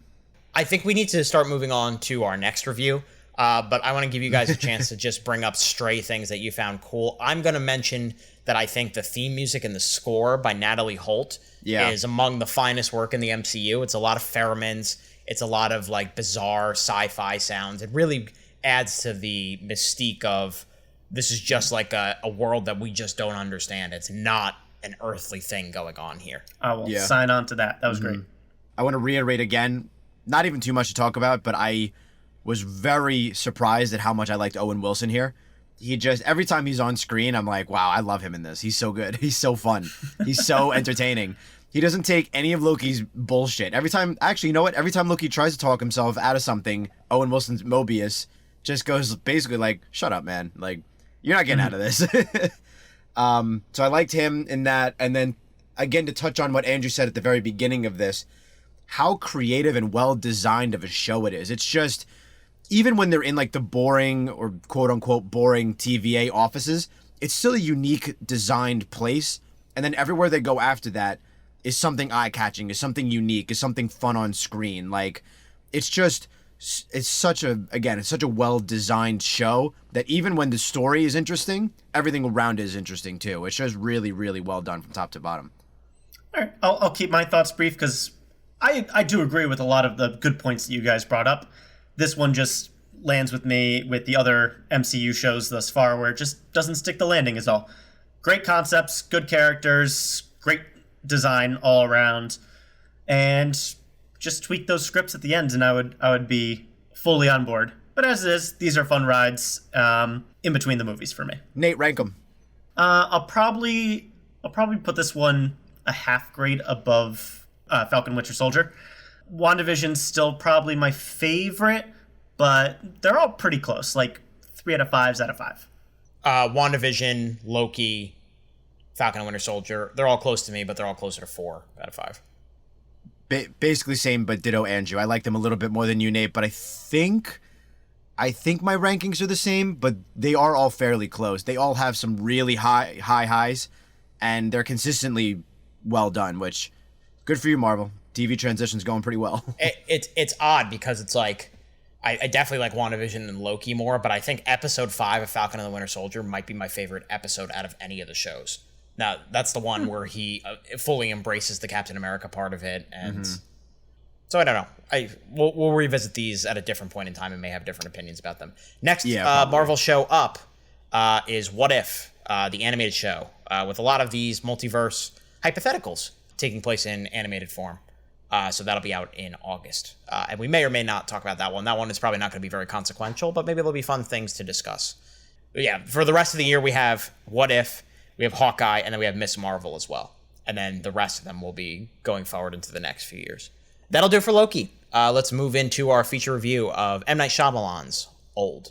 I think we need to start moving on to our next review, but I want to give you guys a chance to just bring up stray things that you found cool. I'm going to mention that I think the theme music and the score by Natalie Holt is among the finest work in the MCU. It's a lot of pheromones. It's a lot of like bizarre sci-fi sounds. It really adds to the mystique of this is just like a world that we just don't understand. It's not an earthly thing going on here. I will sign on to that. That was great. I want to reiterate again, not even too much to talk about, but I was very surprised at how much I liked Owen Wilson here. He just, every time he's on screen, I'm like, wow, I love him in this. He's so good. He's so fun. He's so entertaining. He doesn't take any of Loki's bullshit. Every time, actually, you know what? Every time Loki tries to talk himself out of something, Owen Wilson's Mobius just goes basically like, shut up, man. Like, you're not getting out of this. So I liked him in that. And then, again, to touch on what Andrew said at the very beginning of this, how creative and well-designed of a show it is. It's just, even when they're in like the boring or quote unquote boring TVA offices, it's still a unique designed place. And then everywhere they go after that is something eye-catching, is something unique, is something fun on screen. Like, it's such a well-designed show that even when the story is interesting, everything around it is interesting too. It's just really, really well done from top to bottom. All right, I'll keep my thoughts brief because I do agree with a lot of the good points that you guys brought up. This one just lands with me with the other MCU shows thus far where it just doesn't stick the landing is all. Great concepts, good characters, great design all around, and just tweak those scripts at the end and I would be fully on board. But as it is, these are fun rides in between the movies for me. Nate, rank them. I'll probably put this one a half grade above Falcon Winter Soldier. WandaVision's still probably my favorite, but they're all pretty close, like 3 out of 5s out of 5. WandaVision, Loki, Falcon and Winter Soldier, they're all close to me, but they're all closer to 4 out of 5. Basically same, but ditto Andrew. I like them a little bit more than you, Nate, but I think my rankings are the same, but they are all fairly close. They all have some really high highs, and they're consistently well done, which, good for you, Marvel. TV transition's going pretty well. It's odd because it's like, I definitely like WandaVision and Loki more, but I think episode 5 of Falcon and the Winter Soldier might be my favorite episode out of any of the shows. Now, that's the one where he fully embraces the Captain America part of it, and so I don't know. We'll revisit these at a different point in time and may have different opinions about them. Next Marvel show up is What If, the animated show, with a lot of these multiverse hypotheticals taking place in animated form. So that'll be out in August. And we may or may not talk about that one. That one is probably not going to be very consequential, but maybe there'll be fun things to discuss. But yeah, for the rest of the year, we have What If, we have Hawkeye, and then we have Miss Marvel as well. And then the rest of them will be going forward into the next few years. That'll do it for Loki. Let's move into our feature review of M. Night Shyamalan's Old.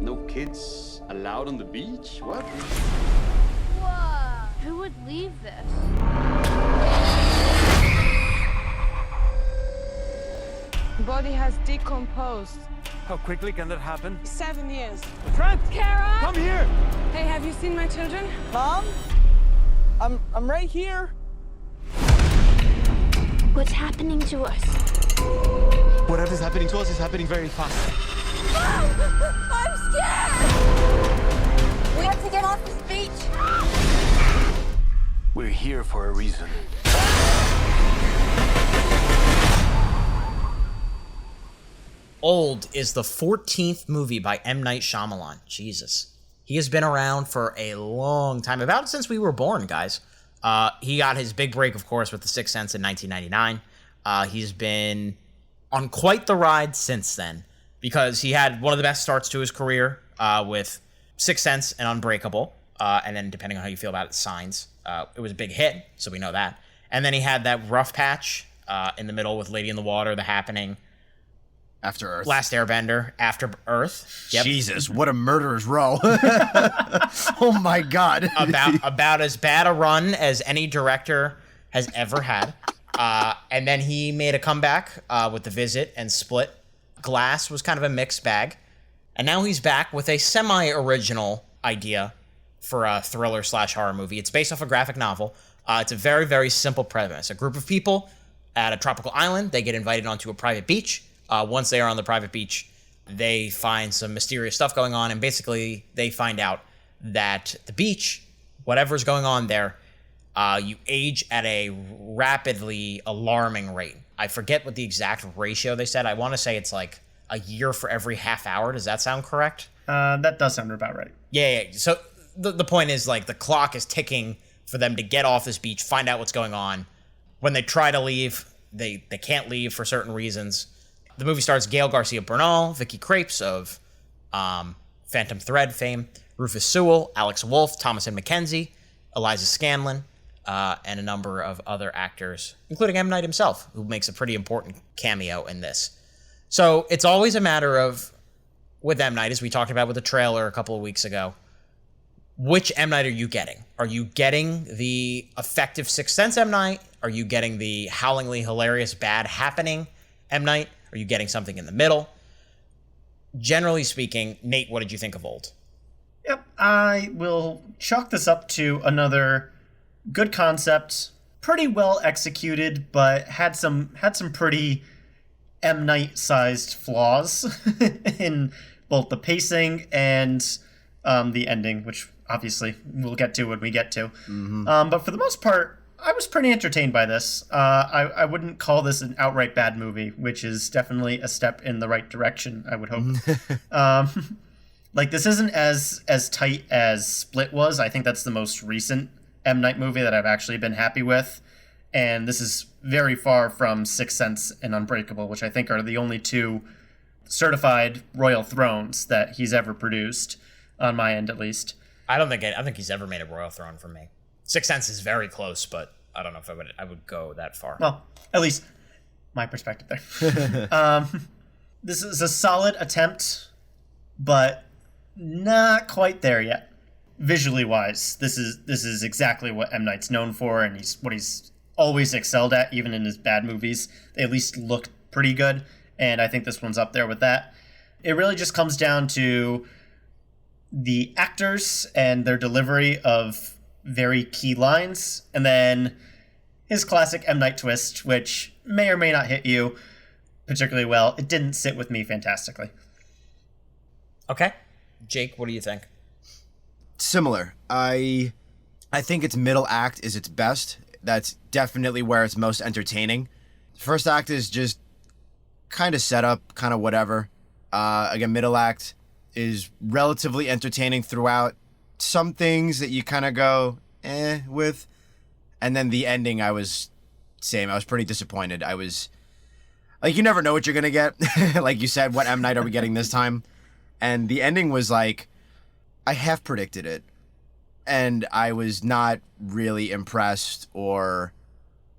No kids allowed on the beach? What? Whoa. Who would leave this? Body has decomposed. How quickly can that happen? 7 years. Trent! Kara! Come here! Hey, have you seen my children? Mom? I'm right here. What's happening to us? Whatever's happening to us is happening very fast. I'm scared! We have to get off this beach! We're here for a reason. Old is the 14th movie by M. Night Shyamalan. Jesus. He has been around for a long time, about since we were born, guys. He got his big break, of course, with The Sixth Sense in 1999. He's been on quite the ride since then, because he had one of the best starts to his career with Sixth Sense and Unbreakable, and then depending on how you feel about it, Signs. It was a big hit, so we know that. And then he had that rough patch in the middle with Lady in the Water, The Happening, After Earth. Last Airbender, After Earth. Yep. Jesus, what a murderer's row. Oh my God. about as bad a run as any director has ever had. And then he made a comeback with The Visit and Split. Glass was kind of a mixed bag. And now he's back with a semi-original idea for a thriller/horror movie. It's based off a graphic novel. It's a very, very simple premise. A group of people at a tropical island, they get invited onto a private beach. Once they are on the private beach, they find some mysterious stuff going on, and basically they find out that the beach, whatever's going on there, you age at a rapidly alarming rate. I forget what the exact ratio they said. I want to say it's like a year for every half hour. Does that sound correct? That does sound about right. Yeah. So the point is, like, the clock is ticking for them to get off this beach, find out what's going on. When they try to leave, they can't leave for certain reasons. The movie stars Gail Garcia Bernal, Vicky Krieps of Phantom Thread fame, Rufus Sewell, Alex Wolff, Thomasin McKenzie, Eliza Scanlon, and a number of other actors, including M. Night himself, who makes a pretty important cameo in this. So it's always a matter of, with M. Night, as we talked about with the trailer a couple of weeks ago, which M. Night are you getting? Are you getting the effective Sixth Sense M. Night? Are you getting the howlingly hilarious Bad Happening M. Night? Are you getting something in the middle? Generally speaking, Nate, what did you think of Old? Yep, I will chalk this up to another good concept, pretty well executed, but had some pretty M. Night-sized flaws in both the pacing and the ending, which obviously we'll get to when we get to. But for the most part, I was pretty entertained by this. I wouldn't call this an outright bad movie, which is definitely a step in the right direction, I would hope. Like, this isn't as tight as Split was. I think that's the most recent M. Night movie that I've actually been happy with. And this is very far from Sixth Sense and Unbreakable, which I think are the only two certified royal thrones that he's ever produced, on my end at least. I think he's ever made a royal throne for me. Sixth Sense is very close, but I don't know if I would go that far. Well, at least my perspective there. This is a solid attempt, but not quite there yet. Visually wise, this is exactly what M. Night's known for, and he's always excelled at, even in his bad movies. They at least look pretty good, and I think this one's up there with that. It really just comes down to the actors and their delivery of very key lines, and then his classic M. Night twist, which may or may not hit you particularly well. It didn't sit with me fantastically. Okay. Jake, what do you think? Similar. I think its middle act is its best. That's definitely where it's most entertaining. First act is just kind of set up, kind of whatever. Again, middle act is relatively entertaining throughout. Some things that you kind of go, with. And then the ending, I was pretty disappointed. I was, like, you never know what you're going to get. Like you said, what M. Night are we getting this time? And the ending was like, I half predicted it. And I was not really impressed or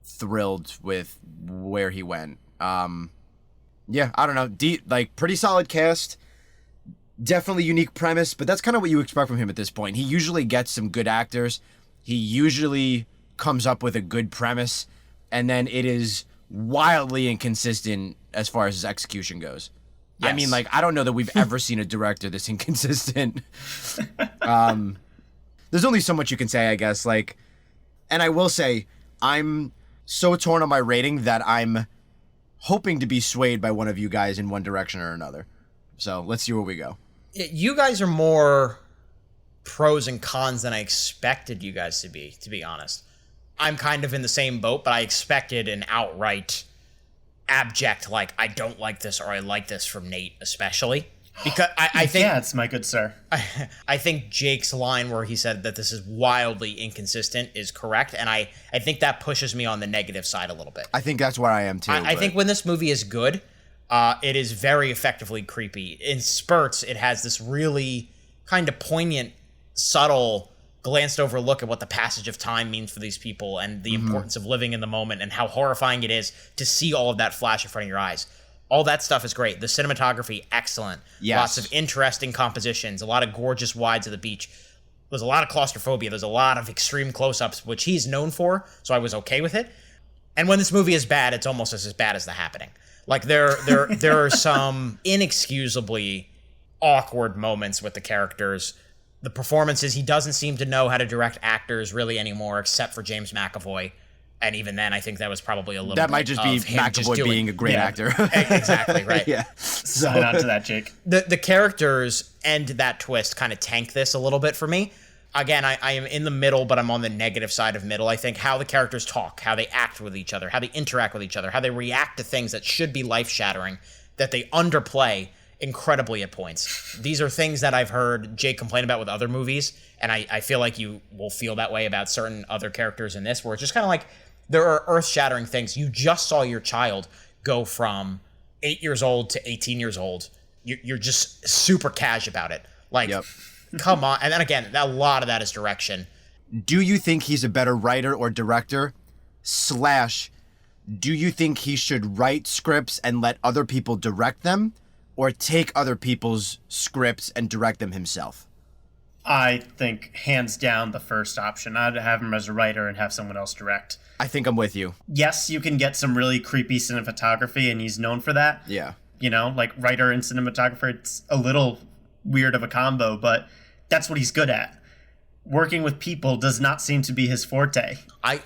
thrilled with where he went. Yeah, I don't know. Pretty solid cast. Definitely unique premise, but that's kind of what you expect from him at this point. He usually gets some good actors. He usually comes up with a good premise, and then it is wildly inconsistent as far as his execution goes. Yes. I mean, I don't know that we've ever seen a director this inconsistent. There's only so much you can say, I guess. And I will say, I'm so torn on my rating that I'm hoping to be swayed by one of you guys in one direction or another. So let's see where we go. You guys are more pros and cons than I expected you guys to be honest. I'm kind of in the same boat, but I expected an outright abject, I don't like this or I like this from Nate, especially. Because I think... Yes, my good sir. I think Jake's line where he said that this is wildly inconsistent is correct, and I think that pushes me on the negative side a little bit. I think that's where I am, too. I think when this movie is good, it is very effectively creepy. In spurts, it has this really kind of poignant, subtle, glanced-over look at what the passage of time means for these people and the importance of living in the moment and how horrifying it is to see all of that flash in front of your eyes. All that stuff is great. The cinematography, excellent. Yes. Lots of interesting compositions, a lot of gorgeous wides of the beach. There's a lot of claustrophobia. There's a lot of extreme close-ups, which he's known for, so I was okay with it. And when this movie is bad, it's almost as bad as The Happening. There are some inexcusably awkward moments with the characters. The performances, he doesn't seem to know how to direct actors really anymore, except for James McAvoy. And even then, I think that was probably a little that might just be McAvoy being a great actor. Exactly, right. Yeah. Sign on to that, Jake. The characters and that twist kind of tank this a little bit for me. Again, I am in the middle, but I'm on the negative side of middle. I think how the characters talk, how they act with each other, how they interact with each other, how they react to things that should be life-shattering, that they underplay incredibly at points. These are things that I've heard Jake complain about with other movies, and I feel like you will feel that way about certain other characters in this, where it's just kind of like, there are earth-shattering things. You just saw your child go from 8 years old to 18 years old. You're just super cash about it. Yep. Come on. And then again, a lot of that is direction. Do you think he's a better writer or director? / do you think he should write scripts and let other people direct them? Or take other people's scripts and direct them himself? I think hands down the first option. I'd have him as a writer and have someone else direct. I think I'm with you. Yes, you can get some really creepy cinematography, and he's known for that. Yeah. You know, like writer and cinematographer, it's a little weird of a combo, but that's what he's good at. Working with people does not seem to be his forte.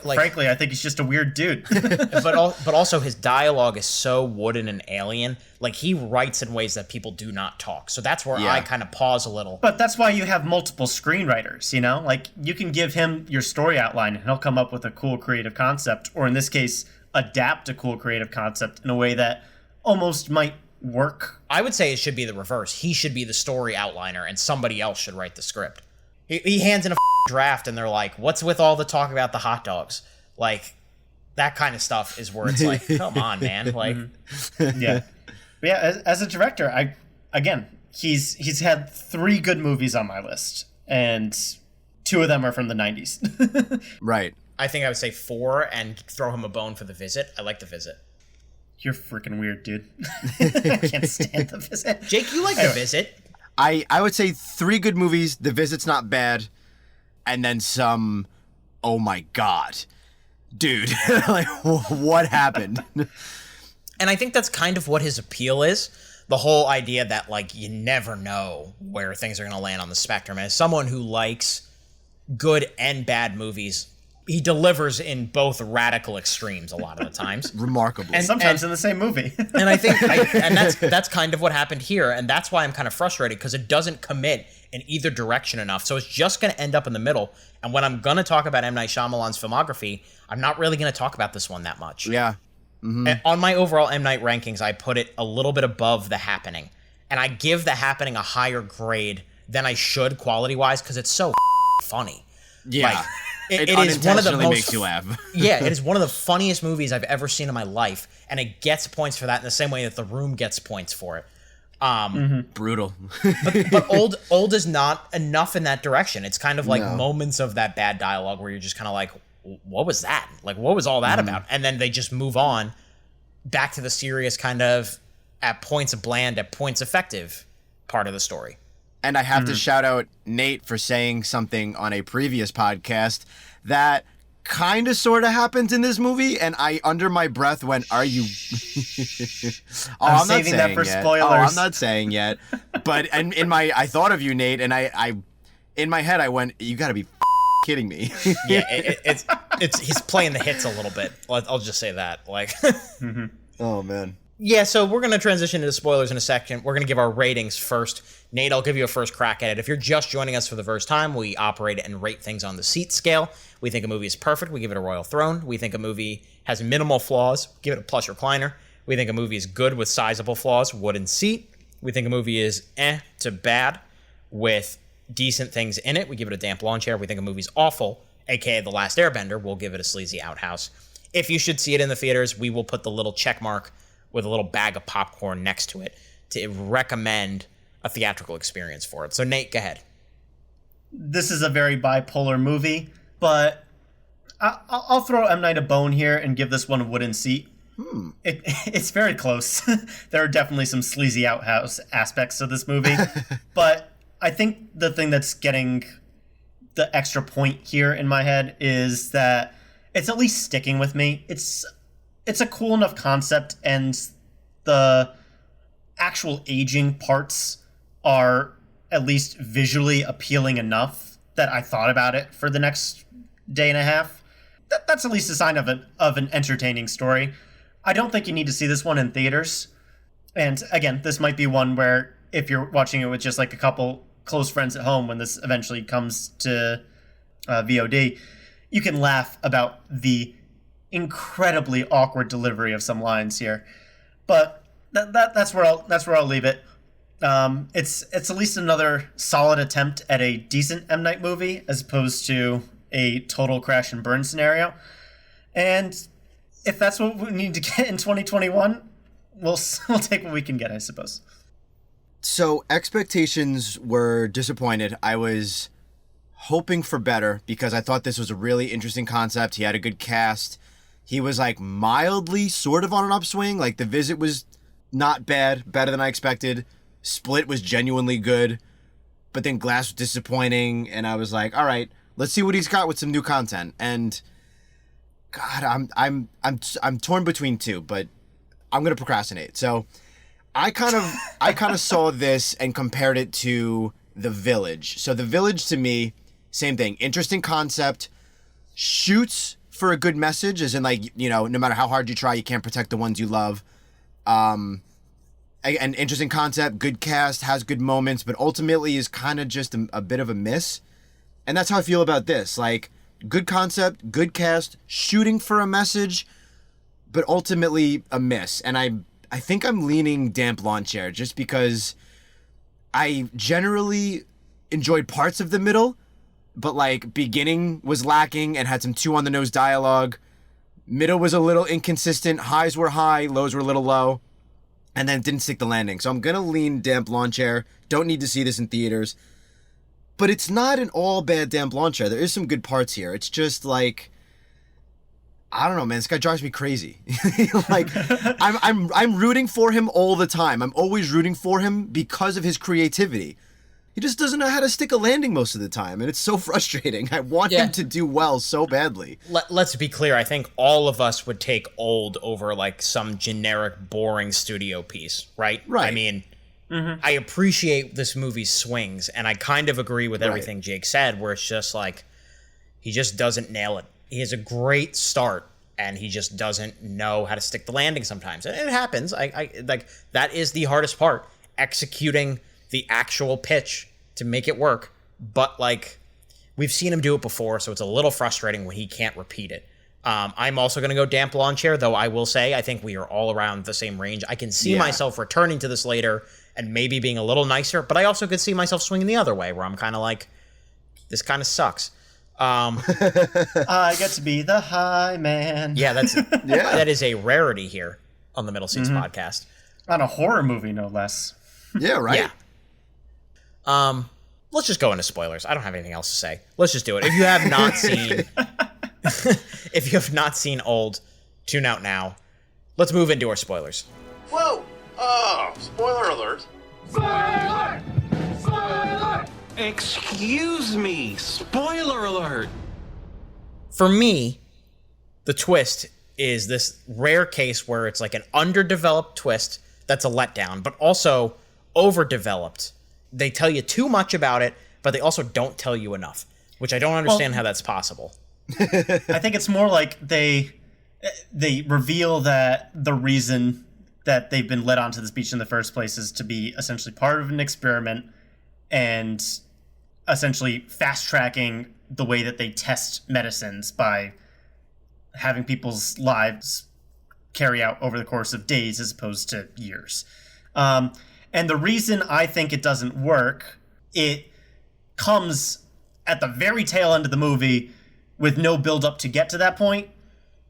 Frankly, I think he's just a weird dude. but also his dialogue is so wooden and alien. Like, he writes in ways that people do not talk. So that's where I kind of pause a little. But that's why you have multiple screenwriters, you know? Like, you can give him your story outline and he'll come up with a cool creative concept, or in this case, adapt a cool creative concept in a way that almost might work. I would say it should be the reverse. He should be the story outliner and somebody else should write the script. He hands in a draft and they're like, what's with all the talk about the hot dogs? Like, that kind of stuff is where it's like, come on, man. Like, yeah. But yeah, as a director, he's had 3 good movies on my list, and 2 of them are from the 90s. Right. I think I would say 4 and throw him a bone for The Visit. I like The Visit. You're freaking weird, dude. I can't stand The Visit. Jake, you like The Visit. I would say 3 good movies. The Visit's not bad. And then some, oh my God. Dude, like, what happened? And I think that's kind of what his appeal is. The whole idea that, like, you never know where things are going to land on the spectrum. As someone who likes good and bad movies, he delivers in both radical extremes a lot of the times. Remarkable. And sometimes in the same movie. And I think that's kind of what happened here, and that's why I'm kind of frustrated, because it doesn't commit in either direction enough. So it's just going to end up in the middle. And when I'm going to talk about M. Night Shyamalan's filmography, I'm not really going to talk about this one that much. Yeah. Mm-hmm. And on my overall M. Night rankings, I put it a little bit above The Happening. And I give The Happening a higher grade than I should quality-wise, because it's so funny. Yeah. Like, it is one of the most, makes you laugh. Yeah, it is one of the funniest movies I've ever seen in my life, and it gets points for that in the same way that The Room gets points for it. Brutal. but old is not enough in that direction. It's kind of like moments of that bad dialogue where you're just kind of like, what was that? Like, what was all that about? And then they just move on back to the serious kind of at points bland, at points effective part of the story. And I have to shout out Nate for saying something on a previous podcast that kind of sort of happens in this movie, and I, under my breath, went, "Are you?" I'm saving that for spoilers. Oh, I'm not saying yet. But I thought of you, Nate, and I in my head, I went, "You got to be kidding me." Yeah, it's he's playing the hits a little bit. I'll just say that. Like, oh man. Yeah, so we're going to transition into spoilers in a second. We're going to give our ratings first. Nate, I'll give you a first crack at it. If you're just joining us for the first time, we operate and rate things on the seat scale. We think a movie is perfect. We give it a royal throne. We think a movie has minimal flaws. Give it a plush recliner. We think a movie is good with sizable flaws. Wooden seat. We think a movie is to bad with decent things in it. We give it a damp lawn chair. We think a movie's awful, aka The Last Airbender. We'll give it a sleazy outhouse. If you should see it in the theaters, we will put the little check mark with a little bag of popcorn next to it to recommend a theatrical experience for it. So, Nate, go ahead. This is a very bipolar movie, but I'll throw M. Night a bone here and give this one a wooden seat. It's very close. There are definitely some sleazy outhouse aspects to this movie, but I think the thing that's getting the extra point here in my head is that it's at least sticking with me. It's a cool enough concept, and the actual aging parts are at least visually appealing enough that I thought about it for the next day and a half. That's at least a sign of an entertaining story. I don't think you need to see this one in theaters. And again, this might be one where if you're watching it with just like a couple close friends at home when this eventually comes to VOD, you can laugh about the incredibly awkward delivery of some lines here, but that's where I'll leave it. It's at least another solid attempt at a decent M. Night movie as opposed to a total crash and burn scenario. And if that's what we need to get in 2021, we'll take what we can get, I suppose. So expectations were disappointed. I was hoping for better because I thought this was a really interesting concept. He had a good cast. He was like mildly sort of on an upswing. Like The Visit was not bad, better than I expected. Split was genuinely good. but then Glass was disappointing, and I was like, all right, let's see what he's got with some new content. And God, I'm torn between two, but I'm gonna procrastinate. So I kind of saw this and compared it to The Village. So The Village, to me, same thing. Interesting concept, shoots for a good message, as in, like, you know, no matter how hard you try, you can't protect the ones you love. An interesting concept, good cast, has good moments, but ultimately is kind of just a bit of a miss. And that's how I feel about this. Like, good concept, good cast, shooting for a message, but ultimately a miss. And I think I'm leaning damp lawn chair just because I generally enjoyed parts of the middle, but like beginning was lacking and had some too on the nose dialogue. Middle was a little inconsistent. Highs were high, lows were a little low, and then didn't stick the landing. So I'm going to lean damp lawn chair. Don't need to see this in theaters. But it's not an all bad damp lawn chair. There is some good parts here. It's just like, I don't know, man. This guy drives me crazy. Like, I'm rooting for him all the time. I'm always rooting for him because of his creativity. He just doesn't know how to stick a landing most of the time, and it's so frustrating. I want him to do well so badly. Let's be clear. I think all of us would take Old over like some generic, boring studio piece, right? Right. I mean, I appreciate this movie's swings, and I kind of agree with everything Jake said, where it's just like, he just doesn't nail it. He has a great start, and he just doesn't know how to stick the landing sometimes. And it happens. I like, that is the hardest part, executing the actual pitch to make it work. But like, we've seen him do it before, so it's a little frustrating when he can't repeat it. I'm also going to go damp lawn chair, though I will say I think we are all around the same range. I can see myself returning to this later and maybe being a little nicer, but I also could see myself swinging the other way, where I'm kind of like, this kind of sucks. I get to be the high man. Yeah, that is a rarity here on the Middle Seats podcast. On a horror movie, no less. Yeah, right. Yeah. Let's just go into spoilers. I don't have anything else to say. Let's just do it. If you have not seen, if you have not seen Old, tune out now. Let's move into our spoilers. Whoa! Oh, spoiler alert! Spoiler! Spoiler! Excuse me, spoiler alert! For me, the twist is this rare case where it's like an underdeveloped twist that's a letdown, but also overdeveloped. They tell you too much about it, but they also don't tell you enough, which I don't understand how that's possible. I think it's more like they reveal that the reason that they've been led onto this beach in the first place is to be essentially part of an experiment and essentially fast-tracking the way that they test medicines by having people's lives carry out over the course of days as opposed to years. And the reason I think it doesn't work, it comes at the very tail end of the movie with no build-up to get to that point.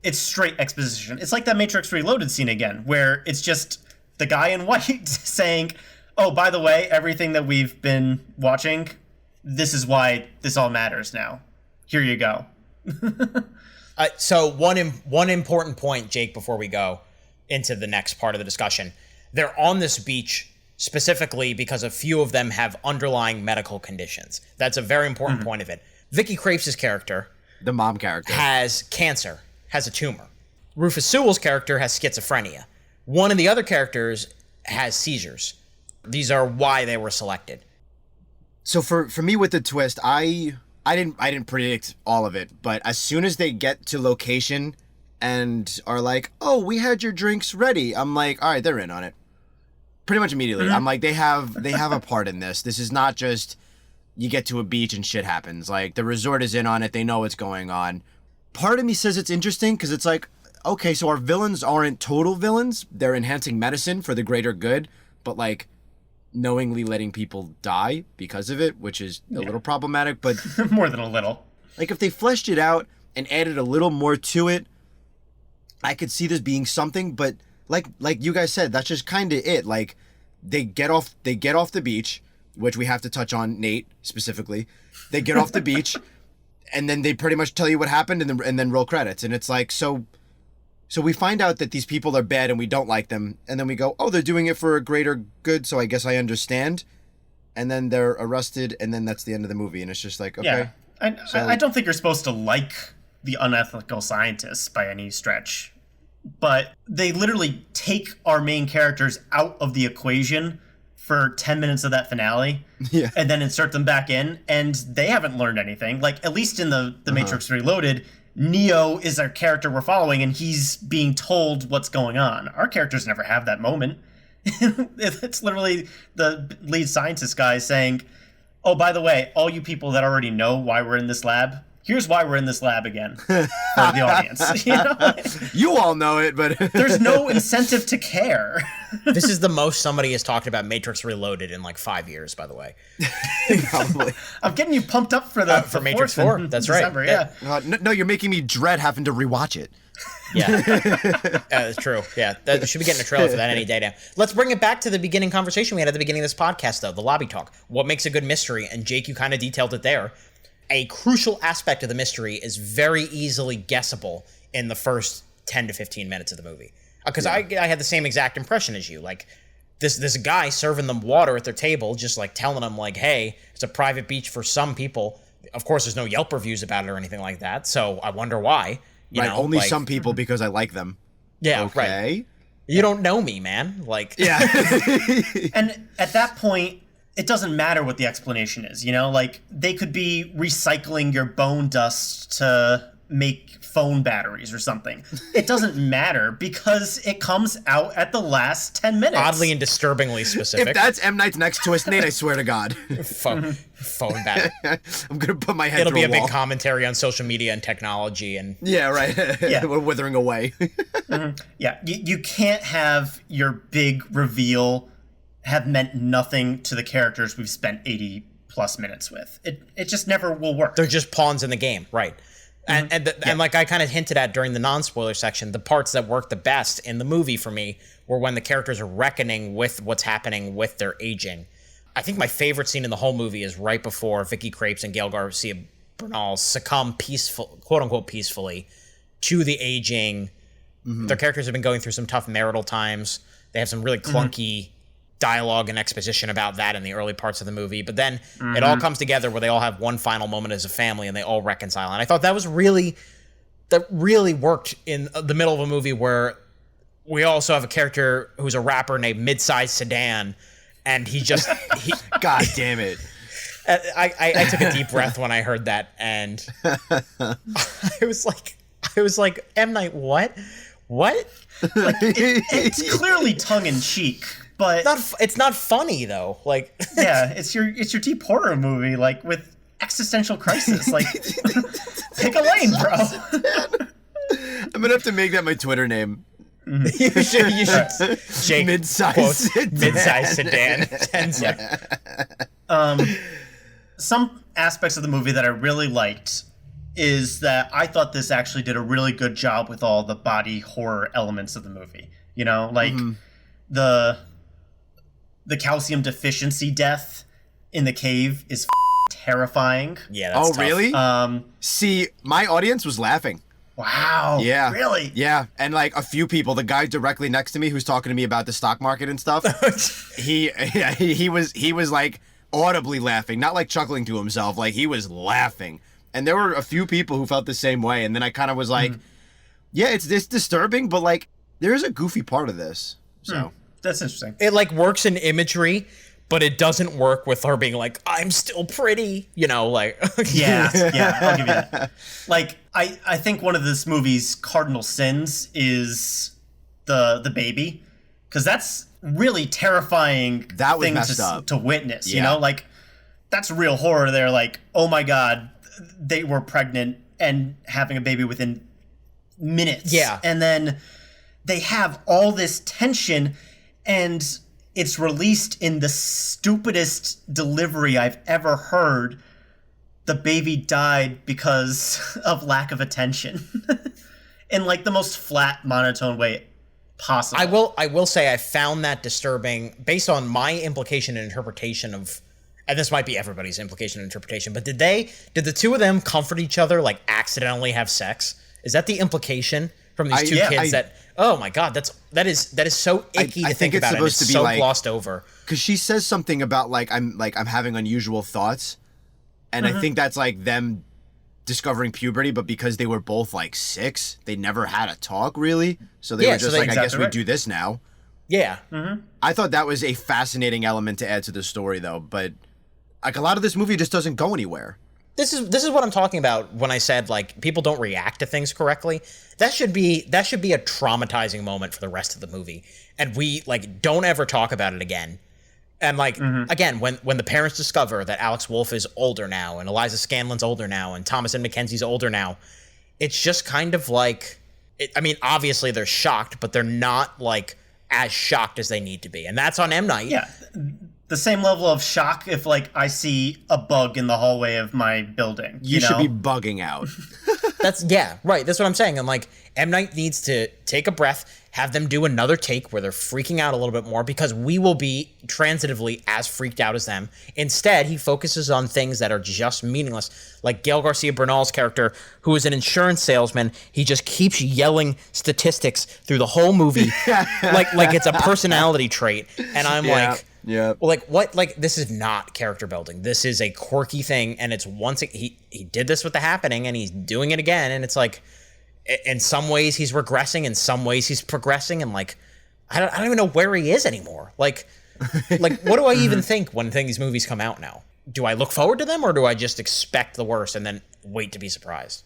It's straight exposition. It's like that Matrix Reloaded scene again, where it's just the guy in white saying, oh, by the way, everything that we've been watching, this is why this all matters now. Here you go. So one important point, Jake, before we go into the next part of the discussion. They're on this beach specifically because a few of them have underlying medical conditions. That's a very important point of it. Vicky Krieps' character, the mom character, has cancer, has a tumor. Rufus Sewell's character has schizophrenia. One of the other characters has seizures. These are why they were selected. So for me with the twist, I didn't predict all of it, but as soon as they get to location and are like, oh, we had your drinks ready, I'm like, all right, they're in on it. Pretty much immediately. I'm like, they have a part in this. This is not just you get to a beach and shit happens. Like, the resort is in on it. They know what's going on. Part of me says it's interesting because it's like, okay, so our villains aren't total villains. They're enhancing medicine for the greater good, but like knowingly letting people die because of it, which is a little problematic, but more than a little. Like, if they fleshed it out and added a little more to it, I could see this being something, but like you guys said, that's just kind of it. Like, they get off the beach, which we have to touch on, Nate specifically. They get off the beach, and then they pretty much tell you what happened, and then roll credits, and it's like, so we find out that these people are bad and we don't like them, and then we go, oh, they're doing it for a greater good, so I guess I understand. and then they're arrested, and then that's the end of the movie, and it's just like, okay. Yeah. I don't think you're supposed to like the unethical scientists by any stretch, but they literally take our main characters out of the equation for 10 minutes of that finale, and then insert them back in, and they haven't learned anything. Like, at least in the Matrix Reloaded, Neo is our character we're following, and he's being told what's going on. Our characters never have that moment. It's literally the lead scientist guy saying, oh, by the way, all you people that already know why we're in this lab, here's why we're in this lab again for the audience. You know? You all know it, but there's no incentive to care. This is the most somebody has talked about Matrix Reloaded in like 5 years, by the way. Probably. I'm getting you pumped up for for Matrix 4. That's December, right. Yeah. No, you're making me dread having to rewatch it. Yeah, that's true. Yeah, that should be getting a trailer for that any day now. Let's bring it back to the beginning conversation we had at the beginning of this podcast, though, the lobby talk. What makes a good mystery? And Jake, you kind of detailed it there. A crucial aspect of the mystery is very easily guessable in the first 10 to 15 minutes of the movie. Because I had the same exact impression as you. Like, this guy serving them water at their table, just like telling them, like, hey, it's a private beach for some people. Of course, there's no Yelp reviews about it or anything like that, so I wonder why. You know, only like, some people because I like them. Yeah, okay. Right. You don't know me, man. Like, yeah. And at that point, it doesn't matter what the explanation is, you know? Like, they could be recycling your bone dust to make phone batteries or something. It doesn't matter because it comes out at the last 10 minutes. Oddly and disturbingly specific. If that's M. Night's next twist, Nate, I swear to God. Phone battery. I'm going to put my head It'll through be a a big wall. commentary on social media and technology. And yeah, right. Yeah. We're withering away. Yeah, you can't have your big reveal have meant nothing to the characters we've spent 80 plus minutes with. It just never will work. They're just pawns in the game, right? And like I kind of hinted at during the non-spoiler section, the parts that worked the best in the movie for me were when the characters are reckoning with what's happening with their aging. I think my favorite scene in the whole movie is right before Vicky Krieps and Gail Garcia Bernal succumb quote unquote peacefully to the aging. Their characters have been going through some tough marital times. They have some really clunky dialogue and exposition about that in the early parts of the movie, but then it all comes together where they all have one final moment as a family and they all reconcile. And I thought that really worked in the middle of a movie where we also have a character who's a rapper named Midsize Sedan, and he God damn it. I took a deep breath when I heard that, and I was like, M. Night, what? Like, it's clearly tongue in cheek. But it's not funny though. Like, yeah, it's your deep horror movie, like with existential crisis. Like, pick a lane, bro. I'm gonna have to make that my Twitter name. You should. Jake, Midsize sedan. Some aspects of the movie that I really liked is that I thought this actually did a really good job with all the body horror elements of the movie. You know, like the calcium deficiency death in the cave is terrifying. Yeah, that's tough. Really? See, my audience was laughing. Wow. Yeah. Really? Yeah. And like a few people, the guy directly next to me who's talking to me about the stock market and stuff, he was like audibly laughing, not like chuckling to himself, like he was laughing. And there were a few people who felt the same way. And then I kind of was like, yeah, it's disturbing, but like there is a goofy part of this. So that's interesting. It like works in imagery, but it doesn't work with her being like, I'm still pretty, you know, like. Yeah, I'll give you that. Like, I think one of this movie's cardinal sins is the baby, because that's really terrifying thing to witness, you know? Like, that's real horror. They're like, oh my God, they were pregnant and having a baby within minutes. Yeah. And then they have all this tension, and it's released in the stupidest delivery I've ever heard. The baby died because of lack of attention. In like the most flat, monotone way possible. I will say I found that disturbing based on my implication and interpretation of, and this might be everybody's implication and interpretation, but did the two of them comfort each other, like accidentally have sex? Is that the implication from these two kids that, oh my God, that is so icky to think about, and it's so glossed over. Because she says something about I'm having unusual thoughts, and I think that's like them discovering puberty, but because they were both like 6, they never had a talk really, so they were just I guess we do this now. Yeah. I thought that was a fascinating element to add to the story, though, but like a lot of this movie just doesn't go anywhere. This is what I'm talking about when I said like people don't react to things correctly. That should be a traumatizing moment for the rest of the movie, and we like don't ever talk about it again. And like again, when the parents discover that Alex Wolff is older now, and Eliza Scanlen's older now, and Thomasin McKenzie's older now, it's just kind of like, I mean, obviously they're shocked, but they're not like as shocked as they need to be, and that's on M. Night. Yeah. The same level of shock if, like, I see a bug in the hallway of my building. You should be bugging out. That's right. That's what I'm saying. And, like, M. Night needs to take a breath, have them do another take where they're freaking out a little bit more, because we will be transitively as freaked out as them. Instead, he focuses on things that are just meaningless. Like Gael Garcia Bernal's character, who is an insurance salesman, he just keeps yelling statistics through the whole movie like it's a personality trait. And I'm like... Yeah. Well, like what? Like this is not character building. This is a quirky thing, and it's he did this with The Happening, and he's doing it again, and it's like, in some ways he's regressing, in some ways he's progressing, and like, I don't even know where he is anymore. Like what do I even think when these movies come out now? Do I look forward to them, or do I just expect the worst and then wait to be surprised?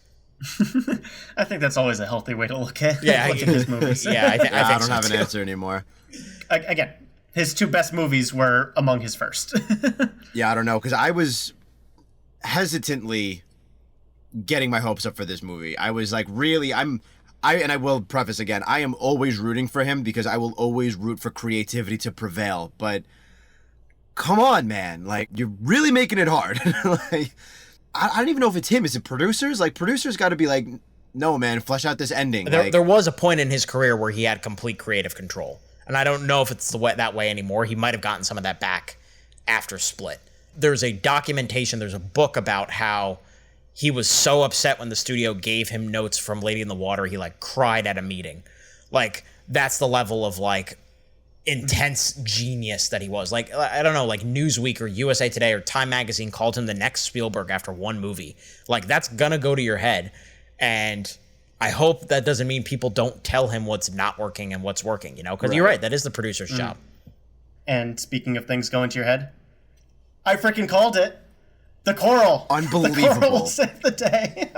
I think that's always a healthy way to look at these movies. Yeah, I think I don't so have too. an answer anymore. Again, his 2 best movies were among his first. Yeah, I don't know, because I was hesitantly getting my hopes up for this movie. I was like, really, and I will preface again, I am always rooting for him because I will always root for creativity to prevail. But come on, man, like you're really making it hard. Like, I don't even know if it's him. Is it producers? Like producers got to be like, no, man, flesh out this ending. There was a point in his career where he had complete creative control. And I don't know if it's that way anymore. He might have gotten some of that back after Split. There's a documentation, there's a book about how he was so upset when the studio gave him notes from Lady in the Water, he like cried at a meeting. Like that's the level of like intense genius that he was. Like I don't know, like Newsweek or USA Today or Time Magazine called him the next Spielberg after one movie. Like that's gonna go to your head, and I hope that doesn't mean people don't tell him what's not working and what's working, you know? Because you're right, that is the producer's job. And speaking of things going to your head, I freaking called it. The coral. Unbelievable. The coral will save the day.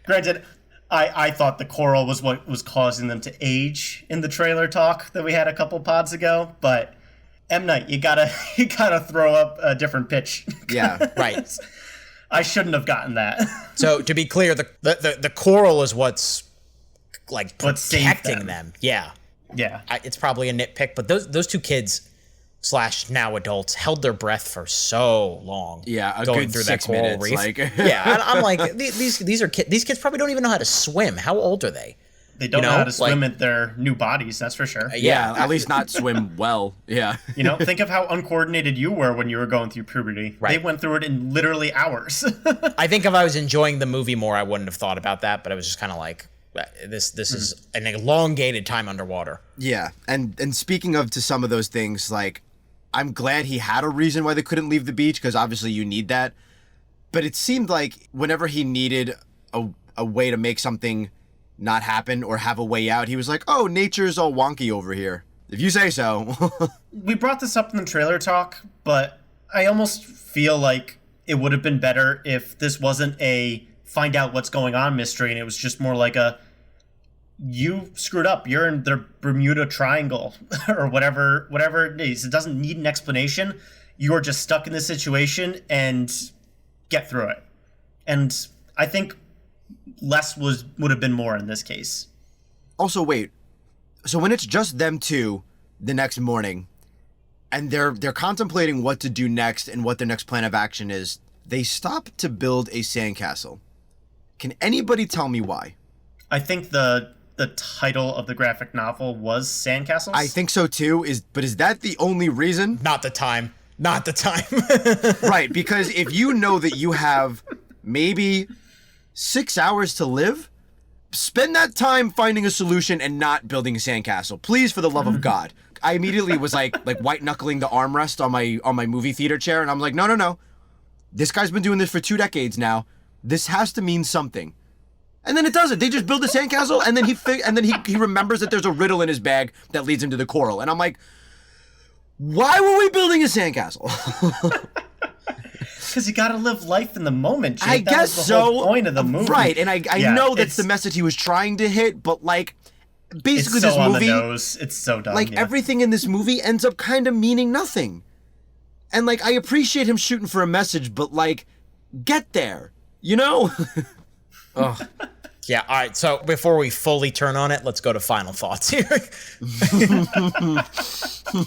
Granted, I thought the coral was what was causing them to age in the trailer talk that we had a couple pods ago, but M. Night, you gotta throw up a different pitch. Yeah, right. I shouldn't have gotten that. So to be clear, the coral is what's like protecting them. Yeah. Yeah. It's probably a nitpick, but those 2 kids / now adults held their breath for so long. Yeah, going good through 6 that coral minutes. reef. Like yeah, I'm like these kids probably don't even know how to swim. How old are they? They don't know how to swim at their new bodies, that's for sure. Yeah, at least not swim well. Yeah. You know, think of how uncoordinated you were when you were going through puberty. Right. They went through it in literally hours. I think if I was enjoying the movie more, I wouldn't have thought about that, but I was just kind of like, this is an elongated time underwater. Yeah, and speaking of to some of those things, like, I'm glad he had a reason why they couldn't leave the beach, because obviously you need that. But it seemed like whenever he needed a way to make something not happen or have a way out, he was like, oh, nature's all wonky over here, if you say so. We brought this up in the trailer talk, but I almost feel like it would have been better if this wasn't a find out what's going on mystery, and it was just more like a, you screwed up, you're in the Bermuda Triangle or whatever it is. It doesn't need an explanation. You're just stuck in this situation and get through it. And I think less would have been more in this case. Also, wait. So when it's just them 2 the next morning, and they're contemplating what to do next and what their next plan of action is, they stop to build a sandcastle. Can anybody tell me why? I think the title of the graphic novel was Sandcastles. I think so too. But is that the only reason? Not the time. Right, because if you know that you have maybe 6 hours to live, spend that time finding a solution and not building a sandcastle. Please, for the love of God. I immediately was like white knuckling the armrest on my movie theater chair, and I'm like, no. This guy's been doing this for 2 decades now. This has to mean something. And then it doesn't. They just build a sandcastle, and then he remembers that there's a riddle in his bag that leads him to the coral. And I'm like, why were we building a sandcastle? Because you gotta live life in the moment, Jake. I guess was the whole point of the movie. Right, and I know that's the message he was trying to hit, but like, basically it's so this movie, on the nose. It's so dumb. Like everything in this movie ends up kind of meaning nothing. And like, I appreciate him shooting for a message, but like, get there, you know? Oh. Yeah, all right, so before we fully turn on it, let's go to final thoughts here.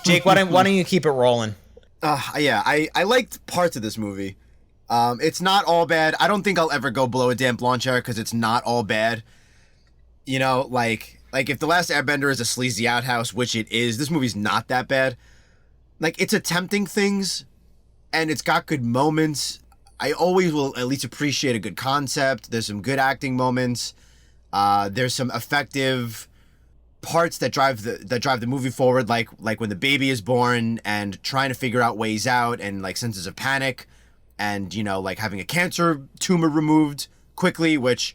Jake, why don't you keep it rolling? Yeah, I liked parts of this movie. It's not all bad. I don't think I'll ever go below a damp lawn chair because it's not all bad. You know, like if The Last Airbender is a sleazy outhouse, which it is, this movie's not that bad. Like, it's attempting things, and it's got good moments. I always will at least appreciate a good concept. There's some good acting moments. There's some effective parts that drive the movie forward, like when the baby is born and trying to figure out ways out, and like senses of panic, and you know, like having a cancer tumor removed quickly, which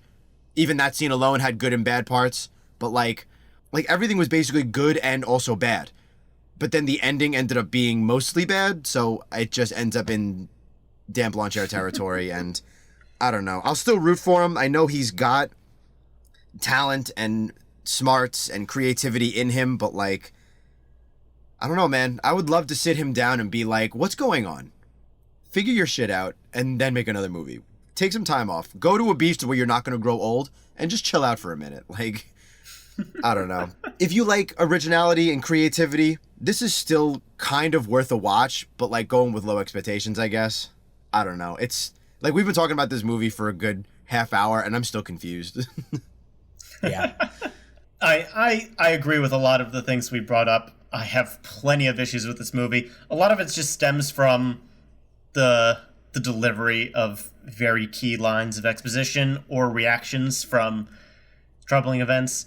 even that scene alone had good and bad parts. But like everything was basically good and also bad. But then the ending ended up being mostly bad, so it just ends up in damp lawn chair territory. And I don't know. I'll still root for him. I know he's got talent and smarts and creativity in him, but like, I don't know, man. I would love to sit him down and be like, what's going on? Figure your shit out and then make another movie. Take some time off. Go to a beach to where you're not going to grow old and just chill out for a minute. Like, I don't know. If you like originality and creativity, this is still kind of worth a watch, but like going with low expectations, I guess. I don't know. It's like, we've been talking about this movie for a good half hour and I'm still confused. Yeah. I agree with a lot of the things we brought up. I have plenty of issues with this movie. A lot of it just stems from the delivery of very key lines of exposition or reactions from troubling events.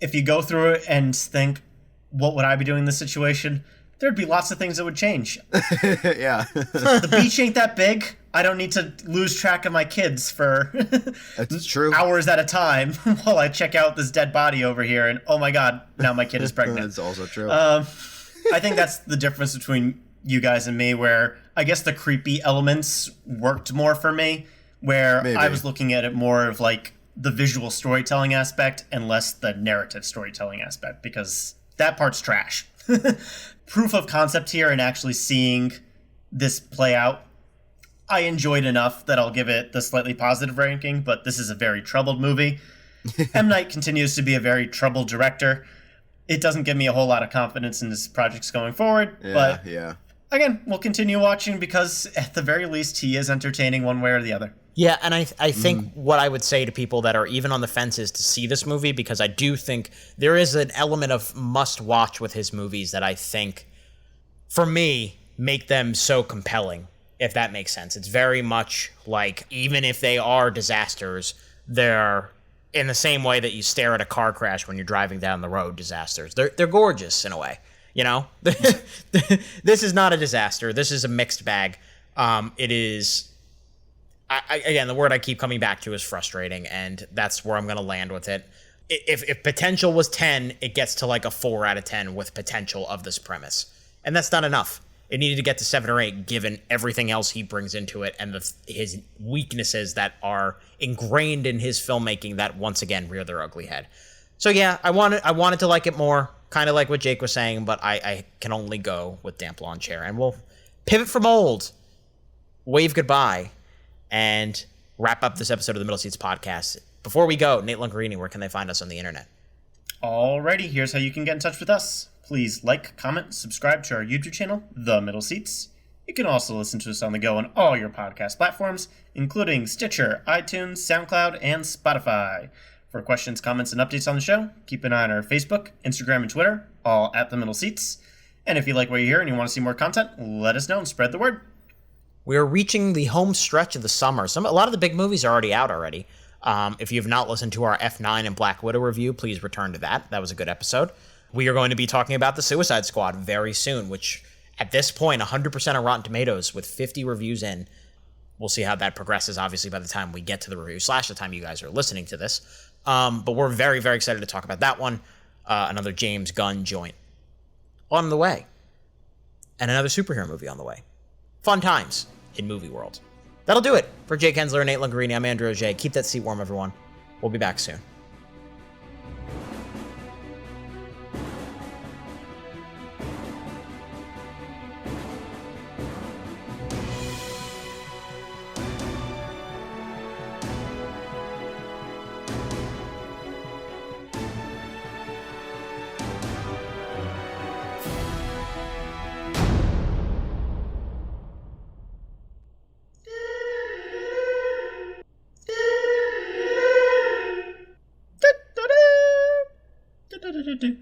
If you go through it and think, what would I be doing in this situation? There'd be lots of things that would change. Yeah. The beach ain't that big. I don't need to lose track of my kids for That's true. hours at a time while I check out this dead body over here. And oh my God, now my kid is pregnant. That's also true. I think that's the difference between you guys and me, where I guess the creepy elements worked more for me, where Maybe. I was looking at it more of like the visual storytelling aspect and less the narrative storytelling aspect, because that part's trash. Proof of concept here and actually seeing this play out, I enjoyed enough that I'll give it the slightly positive ranking, but this is a very troubled movie. M. Night continues to be a very troubled director. It doesn't give me a whole lot of confidence in his projects going forward, but again, we'll continue watching because at the very least he is entertaining one way or the other. Yeah, and I think what I would say to people that are even on the fence is to see this movie, because I do think there is an element of must-watch with his movies that I think, for me, make them so compelling, if that makes sense. It's very much like, even if they are disasters, they're in the same way that you stare at a car crash when you're driving down the road, disasters. They're gorgeous in a way, you know? This is not a disaster. This is a mixed bag. It is... again, the word I keep coming back to is frustrating, and that's where I'm going to land with it. If potential was 10, it gets to like a 4 out of 10 with potential of this premise. And that's not enough. It needed to get to 7 or 8, given everything else he brings into it and his weaknesses that are ingrained in his filmmaking that once again rear their ugly head. So yeah, I wanted to like it more, kind of like what Jake was saying, but I can only go with damp lawn chair. And we'll pivot from old, wave goodbye, and wrap up this episode of the Middle Seats podcast. Before we go, Nate Lungarini, where can they find us on the internet? Alrighty, here's how you can get in touch with us. Please like, comment, subscribe to our YouTube channel, The Middle Seats. You can also listen to us on the go on all your podcast platforms, including Stitcher, iTunes, SoundCloud, and Spotify. For questions, comments, and updates on the show, keep an eye on our Facebook, Instagram, and Twitter, all at The Middle Seats. And if you like what you hear and you want to see more content, let us know and spread the word. We're reaching the home stretch of the summer. A lot of the big movies are already out already. If you have not listened to our F9 and Black Widow review, please return to that. That was a good episode. We are going to be talking about the Suicide Squad very soon, which at this point, 100% of Rotten Tomatoes with 50 reviews in. We'll see how that progresses, obviously, by the time we get to the review / the time you guys are listening to this. But we're very, very excited to talk about that one. Another James Gunn joint on the way. And another superhero movie on the way. Fun times in movie world. That'll do it. For Jake Hensler and Nate Longarini, I'm Andrew J. Keep that seat warm, everyone. We'll be back soon. Do-do-do-do.